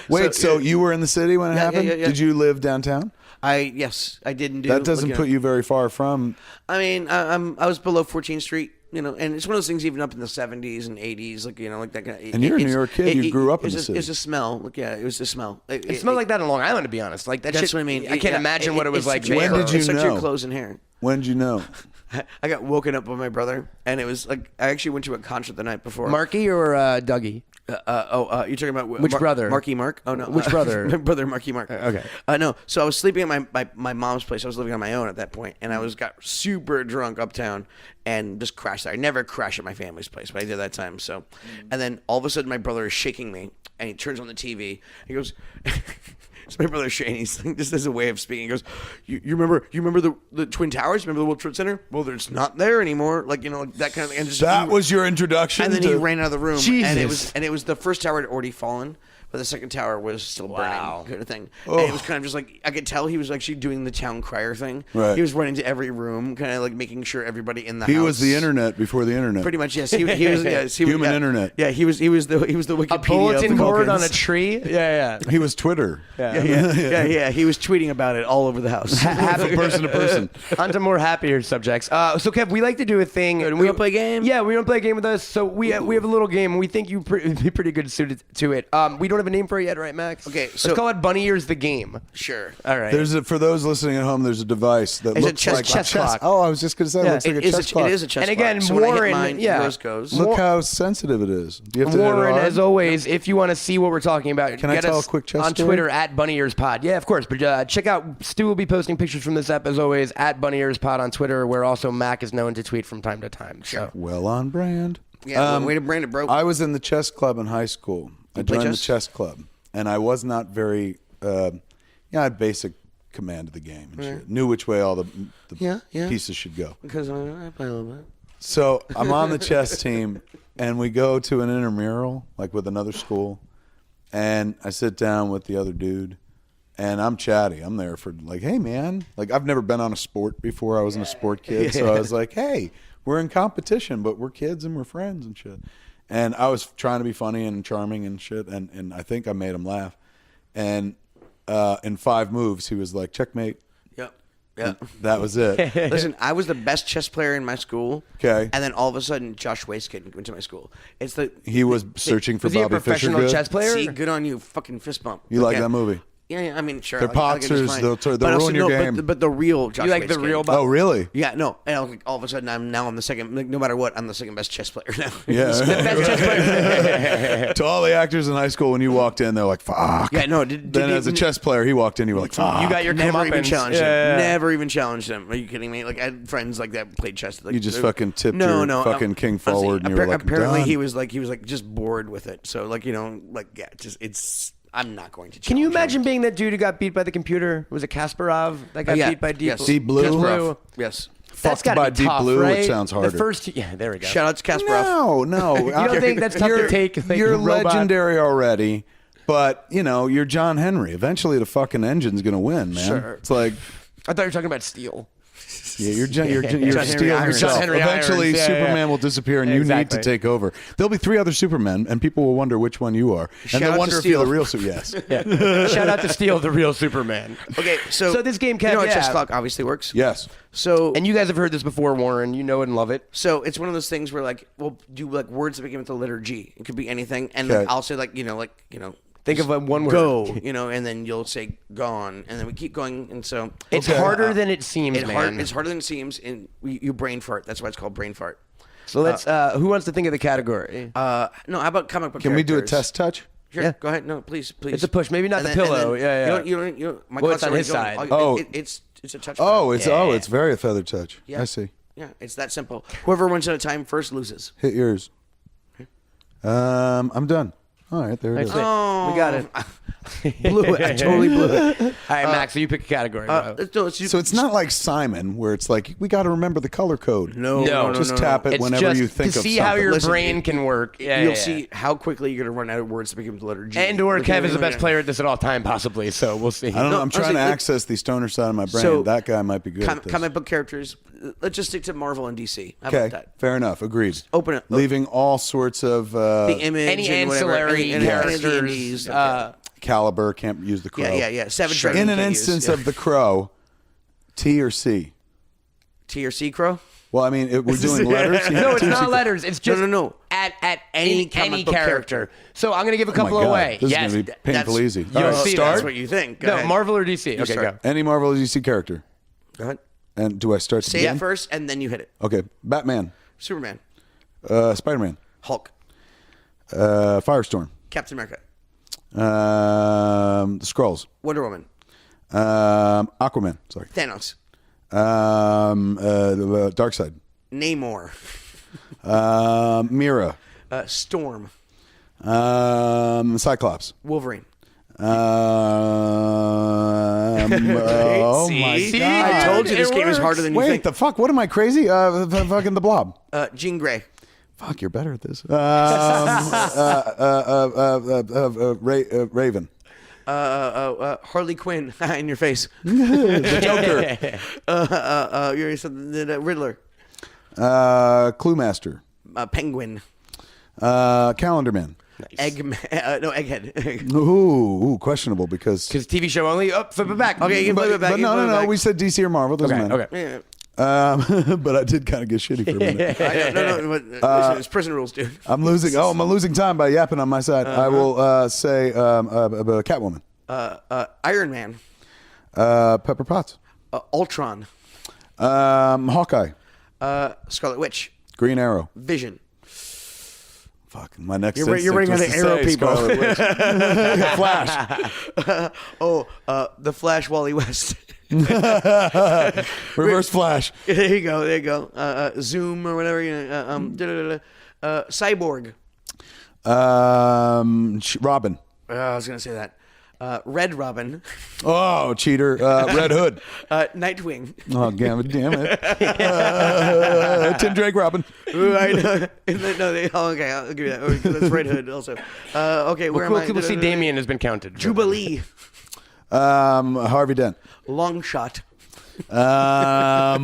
Wait, so you were in the city when it happened? yeah. Did you live downtown? Yes, I didn't do That doesn't put you very far from. I mean, I was below 14th Street, and it's one of those things even up in the 70s and 80s, like like that kind of. And you're a New York kid. You grew up in the It's city. a smell. Like, yeah, it was a smell. It smelled like that in Long Island, to be honest. Like that. That's shit, what I mean. I can't imagine what it was like. When there. did you It's like know? your clothes and hair. When did you know? I got woken up by my brother, and it was like I actually went to a concert the night before. Marky or Dougie? You're talking about Which brother? Marky Mark? Oh no, Which brother? My brother Marky Mark. Okay. No. So I was sleeping at my mom's place. I was living on my own at that point, and I got super drunk uptown and just crashed there. I never crash at my family's place, but I did that time. So, and then all of a sudden, my brother is shaking me, and he turns on the TV. He goes. It's my brother Shane. He's like, just as a way of speaking. He goes, "You remember the Twin Towers? Remember the World Trade Center? Well, it's not there anymore. Like like that kind of thing." And just, That was your introduction. and then to... he ran out of the room, Jesus. and it was the first tower had already fallen, but the second tower was still burning, kind of thing. And it was kind of just like I could tell he was actually doing the town crier thing. Right. He was running to every room, kind of like making sure everybody in the He house. was the internet before the internet. Pretty much, yes. He was. Yes, he was Human yeah. internet. Yeah, he was the Wikipedia A bulletin of the board on a Vulcans. tree? Yeah. He was Twitter. Yeah. He was tweeting about it all over the house. Happy person to person. On to more happier subjects. So, Kev, we like to do a thing. And We wanna play a game? Yeah, we want to play a game with us. So we have a little game. We think you'd be pretty good suited to it. We don't have a name for it yet, right, Max? Okay, let's so- call it Bunny Ears the Game. Sure. All right. For those listening at home, there's a device that It's a looks chess- like chess clock. Oh, I was just going to say, it looks like a chess clock. It is a chess And again, clock. So when I hit Warren, mine, yeah. yours goes. Look how sensitive it is. Do you have to hit it Warren, hard? as always, if you want to see what we're talking about, Can I get tell us a quick chess on story? Twitter at Bunny Ears Pod. Yeah, of course. But check out Stu will be posting pictures from this app as always at Bunny Ears Pod on Twitter, where also Mac is known to tweet from time to time. So Well on brand. Yeah, way to brand it, bro. I was in the chess club in high school. I play joined the chess? chess club, and I was not very. I had basic command of the game and shit. Knew which way all the Yeah. pieces should go. Because I play a little bit. So I'm on the chess team, and we go to an intramural, like with another school, and I sit down with the other dude, and I'm chatty. I'm there for like, hey man, like I've never been on a sport before. I wasn't a sport kid, so I was like, hey, we're in competition, but we're kids and we're friends and shit. And I was trying to be funny and charming and shit, and I think I made him laugh. And in 5 moves, he was like, checkmate. Yep. Yeah. That was it. Listen, I was the best chess player in my school. Okay. And then all of a sudden, Josh Waskett went to my school. He was searching for Was he a Bobby Fischer. professional Good? chess player? See, good on you. Fucking fist bump. You like Okay. that movie? Yeah, I mean, sure. They're I like it just popsters. fine. They'll But also, ruin your no, game. But the real Josh You like the Waskett. real Oh, really? Yeah, no. And like, all of a sudden, I'm the second. Like, no matter what, I'm the second best chess player now. Yeah. Best chess player. To all the actors in high school, when you walked in, they're like, fuck. Yeah, no. Then as a chess player, he walked in, you were like, fuck. You got your Never even comeuppance. challenged him. Yeah. Never even challenged him. Are you kidding me? Like I had friends like that played chess. Like, You just fucking tipped your fucking king forward, and you were like, apparently done. he was like just bored with it. So like it's. I'm not going to. Can you challenge him. imagine being that dude who got beat by the computer? Was it Kasparov that got Yeah. beat by Deep, Yes. Deep Blue? Deep Rough. Yes. That's Fucked got by to be Deep tough, Blue, right? the first The first, yeah, there we go. Shout out to Kasparov. No. You don't think that's tough to take? Like, You're robot? legendary already, but, you're John Henry. Eventually, the fucking engine's going to win, man. Sure. It's like, I thought you were talking about steel. yeah, you're John Henry stealing Irons. yourself. John Henry Eventually, Irons, yeah, Superman yeah. will disappear, and you need Exactly. to take over. There'll be 3 other Supermen, and people will wonder which one you are. Shout And out they'll to wonder if you're the Steel. real Superman. Yes. Yeah. Shout out to Steel, the real Superman. Okay, so this game, you know how yeah. chess clock obviously works. Yes. So And you guys have heard this before, Warren. You know it and love it. So it's one of those things where like we'll do like words that begin with the letter G. It could be anything, and Okay. then I'll say Think of one word. go, and then you'll say gone, and then we keep going, and so It's Okay. harder than it seems, man. it's harder than it seems, and you brain fart. That's why it's called brain fart. So let's. Who wants to think of the category? No, how about comic book? Can we do a characters? test touch? Sure, Yeah. go ahead. No, please. It's a push. Maybe not And the then- pillow. and then- Yeah. You know, my Well, it's clock's on already his going. side. Oh. It's a touch. Oh, button. it's very a feather touch. Yeah. I see. Yeah, it's that simple. Whoever runs out of time first loses. Hit yours. I'm done. All right, there it is. That's it. We got it. Blew it. I totally blew it. All right, Max. So you pick a category. bro. So it's not like Simon, where it's like we got to remember the color code. No, just tap it It's whenever just you think to of see something. how your Listen, brain can work. Yeah, You'll yeah. see how quickly you're going to run out of words to begin with the letter G. And or Like, Kev is the yeah. best player at this at all time, possibly. So we'll see. I don't know. No, I'm trying honestly, to like- access the stoner side of my brain. So, that guy might be good at this. Comic book characters. Let's just stick to Marvel and DC. How Okay, about that? fair enough. Agreed. Open it. Leaving all sorts of The image, Any and whatever, ancillary any characters. indies, caliber. Can't use the crow. yeah. Savage Sure. Dragon In an can't use, instance yeah. of the crow, T or C. T or C crow. Well, I mean, we're doing letters. Yeah, No, it's T or not C. letters. It's just No. At Any any comic book character. character. So I'm gonna give a Oh my couple God, away. This Yes. is gonna be painful that's- easy. You All don't right, see that. start. That's what you think. Go No, ahead. Marvel or DC. Okay, start. go. Any Marvel or DC character. Go ahead. And do I start to Say begin? it first, and then you hit it. Okay. Batman. Superman, Spider-Man. Hulk, Firestorm. Captain America, The Skrulls. Wonder Woman, Aquaman. Sorry. Thanos, Darkseid. Namor, Mira. Storm, Cyclops. Wolverine. Oh my See? God! I told you this It game is works. harder than you Wait, think. the fuck? What am I crazy? Fucking the Blob. Jean Grey, Fuck, you're better at this. Raven. Harley Quinn in your face. The Joker. You're the Riddler, Cluemaster. Penguin, Calendar Man. Egghead. Ooh, questionable because. Because TV show only. Oh, flip it back. Okay, you can flip it back. But you can flip it no. back. We said DC or Marvel. Doesn't Okay. matter. Okay. Yeah. But I did kind of get shitty for a minute. No. Listen, it's prison rules, dude. I'm losing. Oh, I'm losing time by yapping on my side. I will say Catwoman. Iron Man, Pepper Potts. Ultron, Hawkeye. Scarlet Witch, Green Arrow. Vision. Fuck. My next. You're running instinct out of was to arrow say people. Scarlet Witch. Flash. The Flash, Wally West. Reverse Flash. There you go. Zoom or whatever. Cyborg. Robin. I was gonna say that. Red Robin. Oh, cheater. Red Hood. Nightwing. Oh, damn it. Tim Drake Robin. Ooh, I know. Okay, I'll give you that. That's Red Hood also. Okay, where Cool. am I? People see Damien has been counted. Jubilee. Harvey Dent. Long Shot. Wow.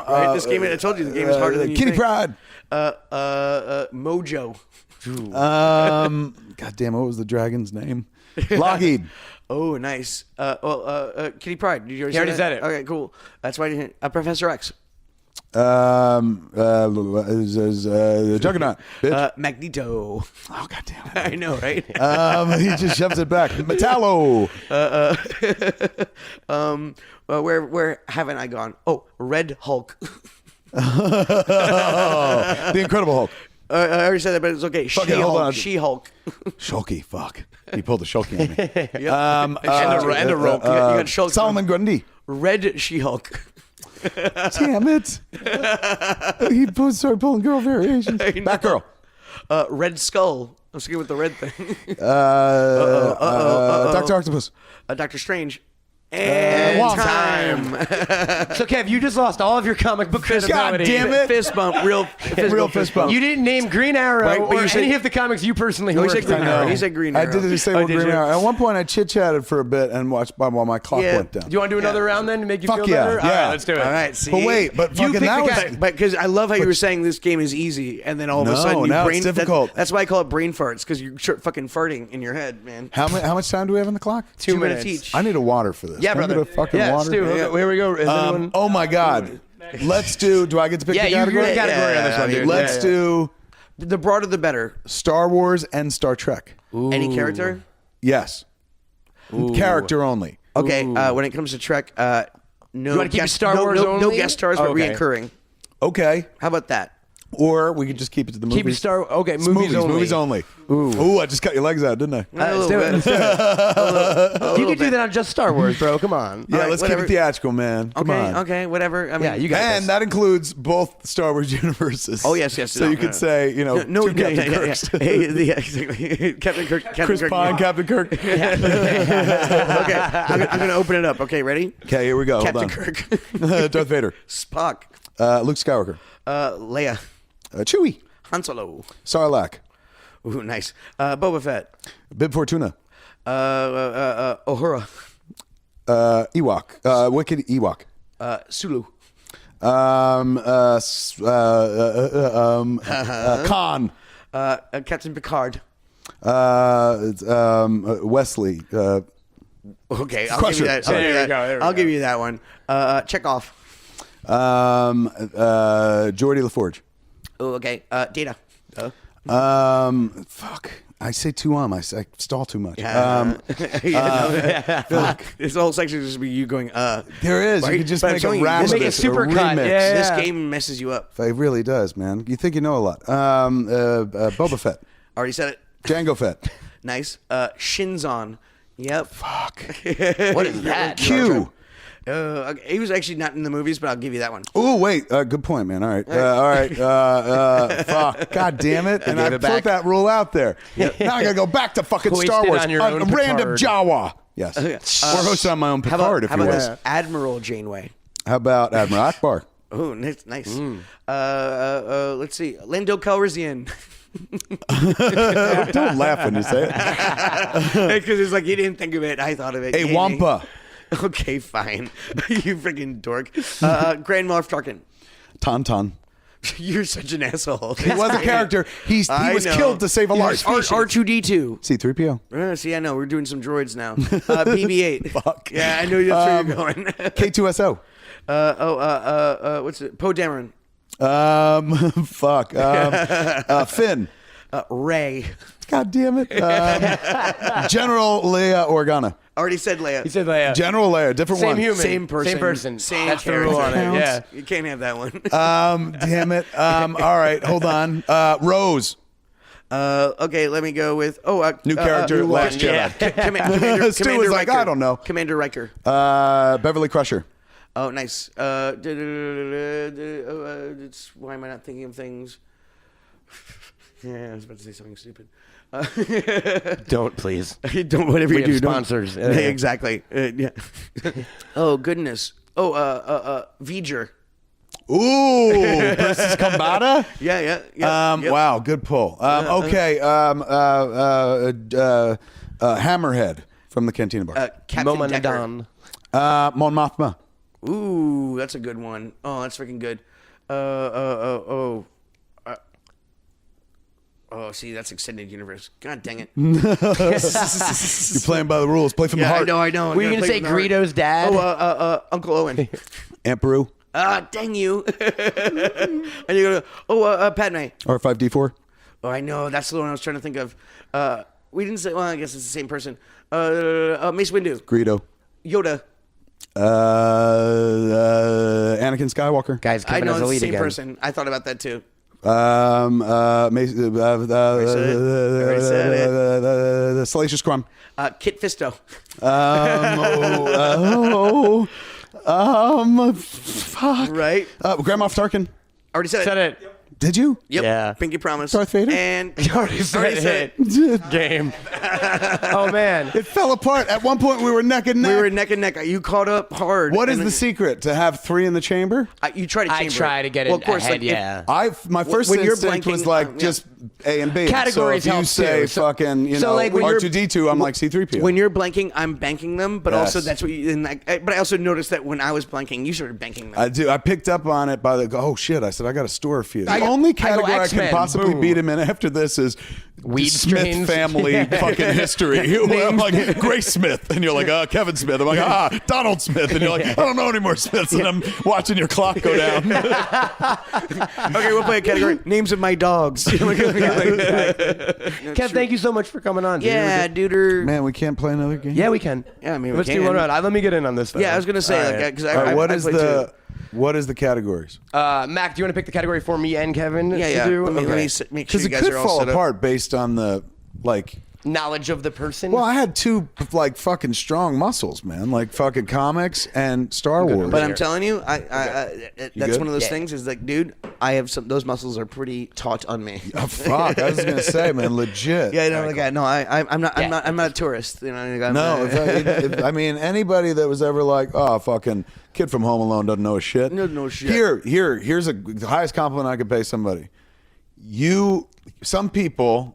Right? This game, I told you, the game is harder than you Kitty think. Pride. Mojo. God damn, what was the dragon's name? Lockheed. Oh, nice. Kitty Pride. Did you He already that? said it. Okay, cool. That's why I didn't. Professor X. Juggernaut. Bitch. Magneto. Oh, God damn it. I know, right? He just shoves it back. Metallo. Where haven't I gone? Oh, Red Hulk. The Incredible Hulk. I already said that, but it's okay. Fuck it, hold on. She-Hulk. Shulky, fuck. He pulled the Shulky on me. And a rope. You got Shulk. Solomon Grundy. Red She-Hulk. Damn it. He started pulling girl variations. Batgirl. Red Skull. I'm sticking with the red thing. Dr. Octopus. Doctor Strange. And Wong. time. So, Kev, you just lost all of your comic book credibility. God damn it. Fist bump. Real fist bump. You didn't name Green Arrow Right, but or you said- any of the comics you personally No, he worked said Green on. Arrow. He said Green Arrow. I did just say did Green you? Arrow. At one point, I chit-chatted for a bit and watched while my clock Yeah. went down. Do you want to do another round then to make you Fuck feel yeah, better? All yeah. right, let's do it. All right, see. But wait, but You fucking picked now the it's... guy- But because I love how you were saying this game is easy, and then all of a No, sudden you now it's brain. difficult. That's why I call it brain farts, because you're fucking farting in your head, man. How much time do we have on the clock? 2 minutes minutes each. I need a water for this. Yeah, Can I brother. get a fucking Yeah, water? Stu, here we go. Is anyone... Oh my God. Let's do I get to pick Yeah, the you category? agree the category on this one, dude. Let's do The broader the better. Star Wars and Star Trek. Any character? Yes. Character only. Okay. When it comes to Trek, no. You wanna keep it guest, Star Wars no only? guest stars, but Okay. reoccurring. Okay. How about that? Or we could just keep it to the movies. Keep it Star... Okay, It's movies only. Movies only. Ooh, I just cut your legs out, didn't I? Let's do it. Let's do it. You can do that on just Star Wars, bro. Come on. Yeah, right, let's whatever. keep it theatrical, man. Come on. Okay, whatever. I mean, Yeah, you got And this. that includes both Star Wars universes. Oh, yes. So you could say, two Captain Kirks. Hey, exactly. Captain Kirk. Captain Chris Kirk. Pine, Captain Kirk. Okay, I'm going to open it up. Okay, ready? Okay, here we go. Captain Hold on. Kirk. Darth Vader. Spock. Luke Skywalker. Leia. Chewie. Han Solo. Sarlacc. Ooh, nice. Boba Fett. Bib Fortuna. Uhura. Ewok. Wicked Ewok. Sulu. Khan. Captain Picard. Wesley. Okay, I'll Crusher. give you that. There we go. I'll give you that one. Chekhov. Geordie LaForge. Oh, okay. Data. Fuck. I say too I stall too much. This whole section is just be you going, There is. Right? You could just But I'm make a telling you, rap this of make a this, super a cut. remix. Yeah. This game messes you up. It really does, man. You think you know a lot. Boba Fett. Already said it. Django Fett. Nice. Shinzon. Yep. Fuck. What is that? Q. He was actually not in the movies, but I'll give you that one. Oh wait, good point, man. All right, fuck, god damn it! And I gave it put back. that rule out there. Now I gotta go back to fucking Hoist Star it Wars. on your own Random Picard. Jawa. Yes, or host on my own How Picard, about if you will. this? Admiral Janeway. How about Admiral Akbar? Oh, nice. Let's see. Lando Calrissian. Don't laugh when you say it. Because it's like you didn't think of it. I thought of it. Hey, Yay. Wampa. Okay, fine. You freaking dork. Grand Moff Tarkin. Tauntaun. You're such an asshole. He was a character. He I was know. killed to save a life. R2D2. C-3PO. See, I know. We're doing some droids now. BB-8. Fuck. Yeah, I know that's where you're going. K2SO. What's it? Poe Dameron. Fuck. Finn. Ray. God damn it. General Leia Organa. Already said Leia. He said Leia. General Leia, different Same one. human. Same person. Same person. Same That's the rule on it. character. Yeah. You can't have that one. Damn it. All right, hold on. Rose. Okay, let me go with New character, Last Jedi. Commander Stu was like, Riker. I don't know. Commander Riker. Beverly Crusher. Oh, nice. Why am I not thinking of things? Yeah, I was about to say something stupid. Don't, please. Don't whatever We you have do. don't- sponsors. Yeah, exactly. Yeah. Oh goodness. Oh, V'ger. Ooh, Princess Kambata? Yeah. Yep. Wow, good pull. Okay, Hammerhead from the Cantina Bar. Captain Decker. Momonadan. Mon Mothma. Ooh, that's a good one. Oh, that's freaking good. Oh, see, that's extended universe. God dang it. You're playing by the rules. Play from the heart. I know. Were you going to say Greedo's dad? Uncle Owen. Aunt Beru. Dang you. And you go, Padme. R5D4. Oh, I know. That's the one I was trying to think of. We didn't say, well, I guess it's the same person. Mace Windu. Greedo. Yoda. Anakin Skywalker. Guys, I Kevin know has it's a the lead same again. person. I thought about that too. The Salacious Crumb. Kit Fisto. Fuck. Right? Grand Moff Tarkin. Already said it. Said it. Did you? Yep. Yeah. Pinky promise. Darth Vader? And Already said it. Game. Oh man. It fell apart. At one point, we were neck and neck. We were neck and neck. You caught up hard. What is And the secret? To have 3 in the chamber? You try to chamber try to get it well, of course, ahead, like, yeah. My first when you're instinct was blanking, like just A and B. Categories so if you help say too. So- fucking, so like when you're- R2D2, I'm like C3PO. When you're blanking, I'm banking them, but Yes. also that's what you. And but I also noticed that when I was blanking, you started banking them. I do. I picked up on it by the. Oh shit! I said I got to store a few. The I go only category I can X-Men, possibly boom. beat him in after this is Weed Smith strains. family fucking history. I'm like Grace Smith, and you're like Kevin Smith. I'm like Donald Smith, and you're like I don't know any more Smiths, and I'm watching your clock go down. Okay, we'll play a category. Names of my dogs. Kev, thank you so much for coming on. Dude. Yeah, duder. Man, we can't play another game. Yeah, we can. Yeah, I mean, we let's do can. one round. Let me get in on this. Though. Yeah, I was gonna say All like right. because All right, I played what is the categories? Mac, do you want to pick the category for me and Kevin? Yeah, to yeah. do? Let me Okay. make sure Because you it guys could are all fall set up. apart based on the like. Knowledge of the person. Well, I had 2 like fucking strong muscles, man. Like fucking comics and Star Wars. But I'm telling you, that's good? one of those Yeah. things. Is like, dude, I have some. Those muscles are pretty taut on me. Oh, fuck! I was gonna say, man, legit. Yeah, no, like, no, I'm not a tourist. You know, I'm No, I mean anybody that was ever like, oh, fucking kid from Home Alone doesn't know shit. No shit. Here's the highest compliment I could pay somebody.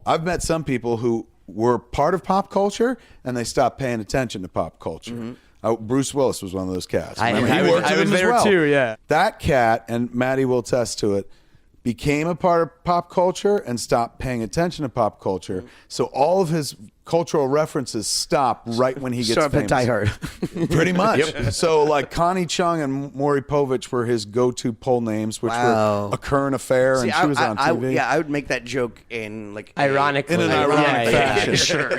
I've met some people who were part of pop culture and they stopped paying attention to pop culture. Bruce Willis was one of those cats. I Remember, he was- worked I with was him as there well. too, yeah. That cat, and Maddie will attest to it, became a part of pop culture and stopped paying attention to pop culture. So all of his cultural references stop right when he gets Start famous. at Die Hard. Pretty much. So like Connie Chung and Maury Povich were his go-to poll names, which Wow. were A Current Affair, and she was on TV. I would make that joke in like Ironically. In an ironic Yeah, fashion. sure.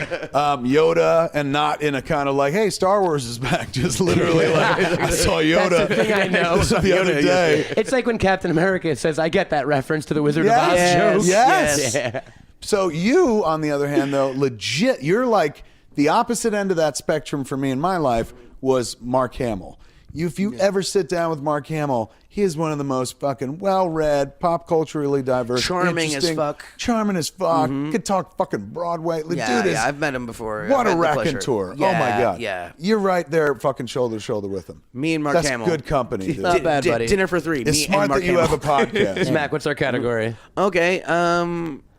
Yoda, and not in a kind of like, hey, Star Wars is back. Just literally like, I saw Yoda That's the thing I know. the other day. It's like when Captain America says, "I get that reference to the Wizard of Oz Yes, joke." yes. Yeah. So you, on the other hand, though, legit, you're like the opposite end of that spectrum for me in my life was Mark Hamill. If you ever sit down with Mark Hamill, he is one of the most fucking well-read, pop culturally diverse, Charming as interesting- fuck. charming as fuck. Could talk fucking Broadway. The Yeah, dude is yeah, I've met him before. what I've a had the rack and pleasure. tour. Yeah, Oh my god. Yeah. You're right there, fucking shoulder to shoulder with him. Me and Mark That's Hamill. good company. Dude. Not bad, buddy. Dinner for 3. It's me smart and Mark that you Hamill. have a podcast. Mac, what's our category? Okay.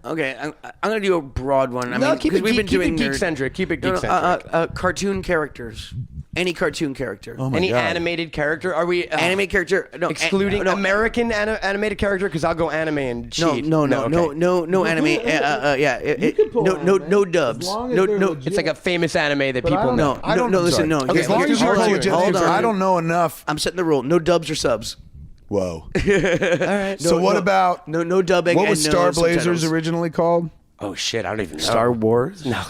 Okay. I'm gonna do a broad one. I No, mean, keep 'cause it we've been keep it doing nerd- geek-centric. Keep it No, no, geek-centric. cartoon characters. Any cartoon character. Oh my Any god. animated character? Are we Anime character. No, excluding no, American animated character? Because I'll go anime and cheat. No okay. anime. No dubs. No. It's like a famous anime that people know. No. Listen. No. Okay, As long as you're Hold legit, on. I don't know enough. I'm setting the rule. No dubs or subs. Whoa. All right. So what about No dubbing. what was and Star no Blazers subtitles. originally called? Oh shit! I don't even know. Star Wars. No.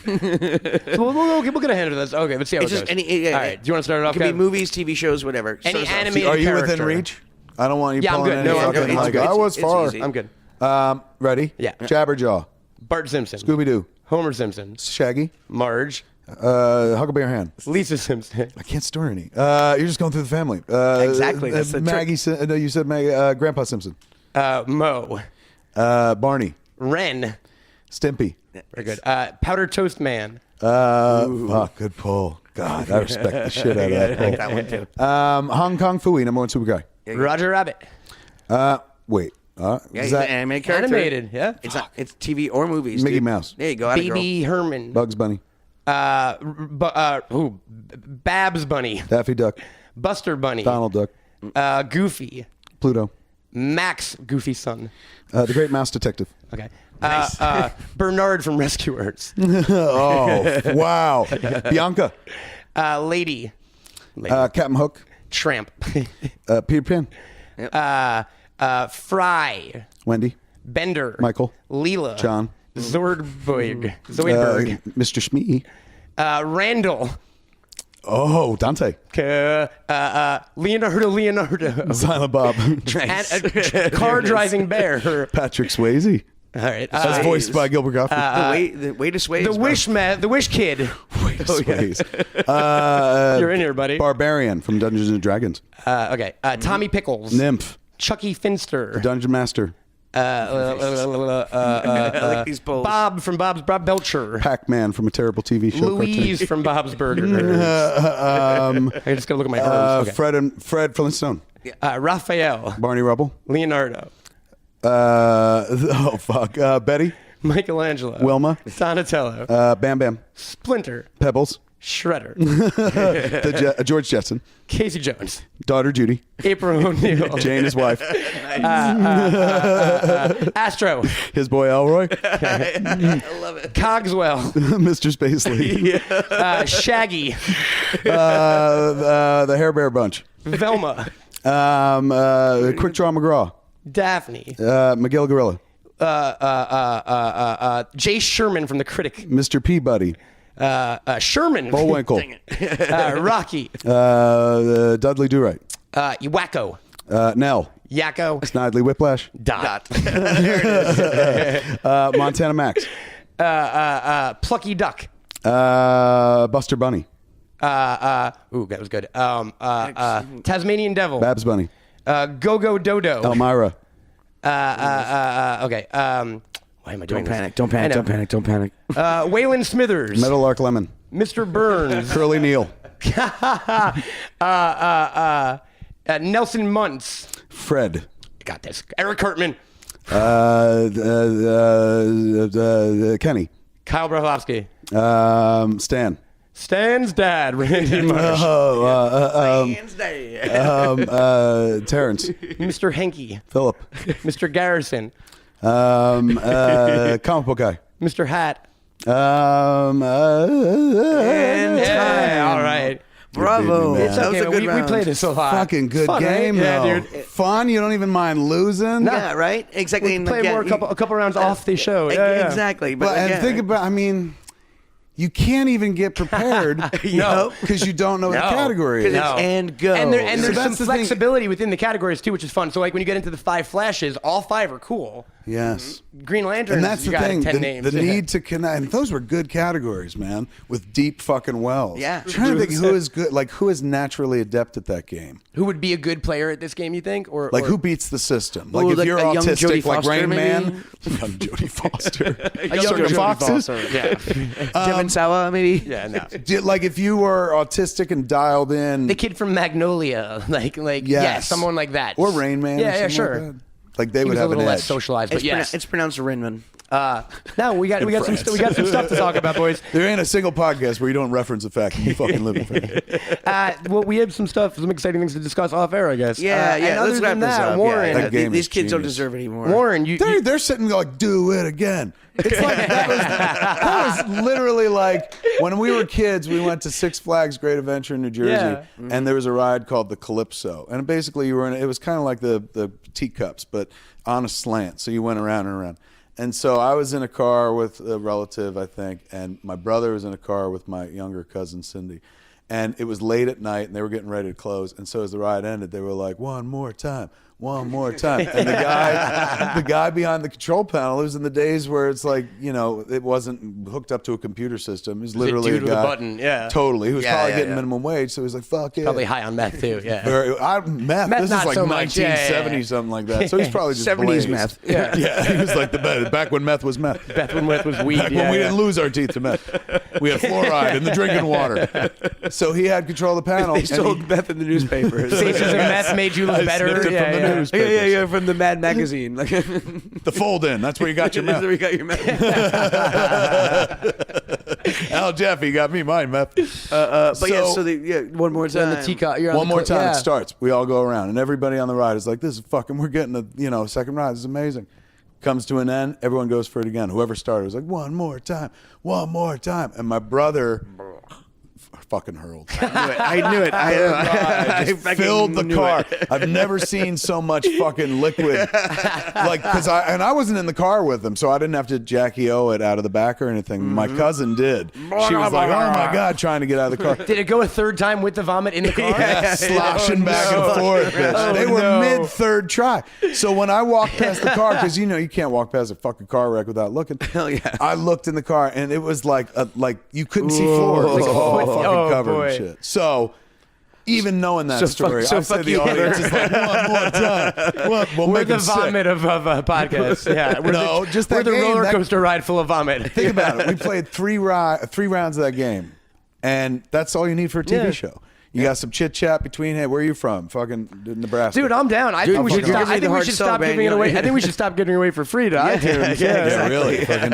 So we'll get a hand of this. Okay, let's see how It's it just goes. any. All right. Do you want to start it off? It could be Kev? movies, TV shows, whatever. Any Start us off. animated Are you character. within reach? I don't want you Yeah, I'm pulling good. any No, I'm fucking good. like, It's I was it's far. easy. I'm good. Ready? Yeah. Jabberjaw, Bart Simpson. Scooby-Doo, Homer Simpson. Shaggy, Marge. Huckleberry Hand. Lisa Simpson. I can't store any. You're just going through the family. Exactly, that's the Maggie. No, you said Grandpa Simpson. Mo. Barney. Ren. Stimpy. Very good. Powder Toast Man. Fuck, good pull. God, I respect the shit out of that pull. That one too. Hong Kong Phooey, number one super guy. Roger Rabbit. Wait. Yeah, is he's that an animated character. Animated. Yeah. It's not. It's TV or movies. Mickey dude. Mouse. There you go. Atta girl. Baby Herman. Bugs Bunny? Babs Bunny. Daffy Duck. Buster Bunny. Donald Duck. Goofy. Pluto. Max, Goofy's son. The Great Mouse Detective. Okay. Bernard from Rescuers. Oh, wow. Bianca. Lady. Captain Hook. Tramp. Peter Pan. Fry. Wendy. Bender. Michael. Leela. John. Zoidberg. Mr. Smee. Randall. Oh, Dante. Leonardo. Silent Bob. And car driving bear. Patrick Swayze. All right. As voiced by Gilbert Gottfried. The way to sway. The Wish Kid. Swayze. You're in here, buddy. Barbarian from Dungeons and Dragons. Okay. Tommy Pickles. Nymph. Chucky Finster. Dungeon Master. I like these polls. Bob from Bob Belcher. Pac-Man from a terrible TV show. Louise from Bob's Burgers. I just gotta look at my arms. Okay. Fred Flintstone. Raphael. Barney Rubble. Leonardo. Betty. Michelangelo. Wilma. Donatello. Bam Bam. Splinter. Pebbles. Shredder. George Jetson. Casey Jones. Daughter Judy. April O'Neil. Jane, his wife. Astro. His boy Elroy. I love it. Cogswell. Mr. Spacely. Shaggy. The Hair Bear Bunch. Velma. Quick Draw McGraw. Daphne. Miguel Gorilla. Jay Sherman from The Critic. Mr. Peabody. Sherman. Bullwinkle. Rocky. Dudley Do-Right. Wacko. Nell. Yakko. Snidely Whiplash. Dot. Montana Max. Plucky Duck. Buster Bunny. That was good. Tasmanian Devil. Babs Bunny. Go-Go Dodo. Elmira. Okay. Why am I doing this? Don't panic. Waylon Smithers. Meadowlark Lemon. Mr. Burns. Curly Neal. Nelson Muntz. Fred. Got this. Eric Cartman. Kenny. Kyle Broflovsky. Stan. Stan's dad. Randy Marsh. Terrence. Mr. Henke. Philip. Mr. Garrison. Comic book guy. Mr. Hat. And Yeah, all right. Bravo. It's That was a good we round. played it so hard. Fucking good Fun, game, right? Yeah, though. dude. Fun. You don't even mind losing. Yeah, right? Exactly. We play more a couple rounds off the show. Exactly. But And again, think about. I mean, you can't even get prepared. No. because you don't know what the category is. Because it's and go. And, So there's some that's the thing. flexibility within the categories too, which is fun. So like when you get into the 5 flashes, all 5 are cool. Yes. Green Lantern. And that's you the got thing. 10 names. The need to connect. And those were good categories, man, with deep fucking wells. Yeah. I'm trying to think who is good. Like who is naturally adept at that game. Who would be a good player at this game? You think, or Like who beats the system? Like Ooh, if like you're a young autistic, Jodie like Foster, Rain maybe? Man, young Jodie Foster, young Circle Jodie Foxes. Yeah. Devin Sawa, maybe? Yeah. No. Like if you were autistic and dialed in, The kid from Magnolia, like Yes. yeah, someone like that. or Rain Man, Yeah, or something sure. like that. Like they He would was a have an little less edge. socialized, but It's, yes. it's pronounced Rinman. No, we got some France. we got some stuff to talk about, boys. There ain't a single podcast where you don't reference the fact that you fucking live in France. Well, we have some exciting things to discuss off air, I guess. Yeah, And yeah. other Let's wrap than this that, up. Warren, That game These is kids don't genius. deserve it anymore. Warren, you They're sitting there like, do it again. It's like that was literally like when we were kids. We went to Six Flags Great Adventure in New Jersey, Yeah. and there was a ride called the Calypso, and basically you were in. It was kind of like the teacups, but on a slant. So you went around and around. And so I was in a car with a relative, I think, and my brother was in a car with my younger cousin Cindy. And it was late at night, and they were getting ready to close. And so as the ride ended, they were like, one more time. And the guy behind the control panel, it was in the days where it's like, you know, it wasn't hooked up to a computer system. It was literally dude a with a guy. button, yeah. Totally. He was probably getting yeah. minimum wage, so he was like, fuck it. probably high on meth too. Yeah. Meth. Meth, This is not like so much. 1970 Yeah. something like that. So he's probably just 70s blazed. meth. Yeah. Yeah, he was like the best. Back when meth was meth. Back when meth was weed. Back when we didn't lose our teeth to meth. We had fluoride in the drinking water. So he had control of the panel. They and sold he- meth in the newspapers. Faces of meth made you look I better. snipped it Yeah, from the yeah. newspapers. yeah, from the Mad magazine. Like, The fold in. That's where you got your meth. we got your meth. Al Jeffy got me mine, meth. One more time. the teacup. You're on One the more time, yeah. it starts. We all go around, and everybody on the ride is like, "This is fucking. We're getting a second ride. This is amazing." Comes to an end. Everyone goes for it again. Whoever started was like, "One more time, and my brother fucking hurled. I knew it. I just fucking filled the knew car. it. I've never seen so much fucking liquid. Like, because I wasn't in the car with them, so I didn't have to Jackie O it out of the back or anything. My cousin did. She was like, "Oh my god," trying to get out of the car. Did it go a third time with the vomit in the car? Yeah, sloshing back and forth, bitch. They were mid third try. So when I walked past the car, because you can't walk past a fucking car wreck without looking. Hell yeah. I looked in the car and it was like you couldn't see floor. It was all fucking covered boy. and shit. So even knowing that story, so I said fuck the you, audience is like, one more time. We'll We're make the them sick. vomit of podcasts. Yeah, we're Just we're that the game, roller that- coaster ride full of vomit. Think about it. We played three rounds of that game, and that's all you need for a TV show. You got some chit chat between. Hey, where are you from? Fucking Nebraska. Dude, I'm down. I think we should you're stop. giving me I the think we hard should sell, stop man. giving it You know, away. I think we should stop giving it away for free to iTunes. Yeah, really. Fucking,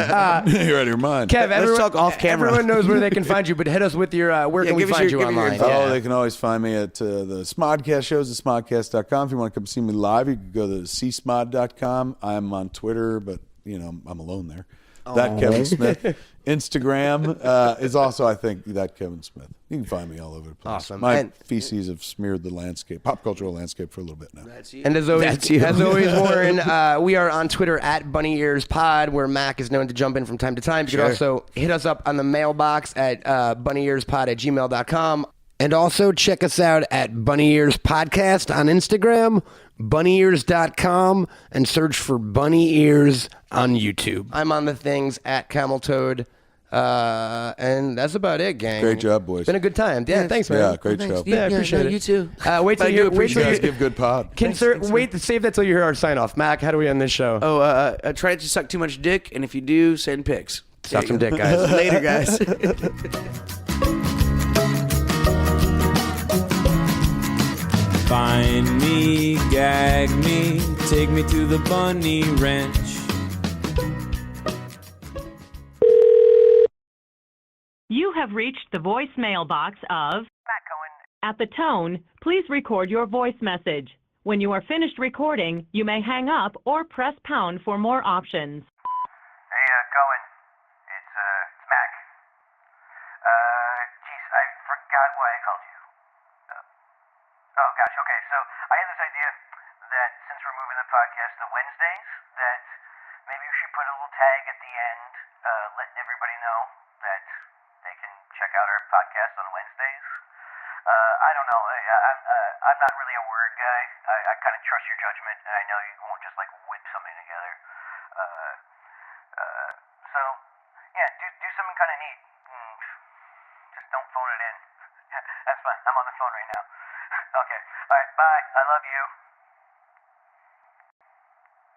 you're out of your mind. Kev, everyone, talk off camera. Everyone knows where they can find you, but hit us with your where can we give us find your- you give me your online? info. Oh, Yeah. they can always find me at the SModcast shows, thesmodcast.com. If you want to come see me live, you can go to csmod.com. I'm on Twitter, but, I'm alone there. That Kevin Smith. Instagram is also, I think, that Kevin Smith. You can find me all over the place. Awesome. My And- feces have smeared the landscape, pop cultural landscape for a little bit now. And as always, Warren, we are on Twitter at Bunny Ears Pod, where Mac is known to jump in from time to time. You can also hit us up on the mailbox at bunnyearspod@gmail.com. And also check us out at Bunny Ears Podcast on Instagram, bunnyears.com, and search for Bunny Ears on YouTube. I'm on the things at Camel Toad. And that's about it, gang. Great job, boys. Been a good time. Yeah, thanks, man. Yeah, great show. Yeah, I appreciate it. You too. Wait till I do you wait appreciate till You you guys give good pod. save that till you hear our sign off. Mac, how do we end this show? Try not to suck too much dick, and if you do, send pics. Suck some dick, guys. Later, guys. Find me, gag me, take me to the bunny ranch. You have reached the voicemail box of Matt Cohen. At the tone, please record your voice message. When you are finished recording, you may hang up or press pound for more options. Hey, Cohen. It's Mac. Geez, I forgot why I called you. Oh, gosh, okay, so I had this idea that since we're moving the podcast to Wednesdays, that maybe we should put a little tag at the end, letting everybody know that they can check out our podcast on Wednesdays. I don't know, I'm not really a word guy. I kind of trust your judgment, and I know you won't just, whip something together. So, yeah, do something kind of neat. Just don't phone it in. That's fine, I'm on the phone right now. Okay. All right. Bye. I love you.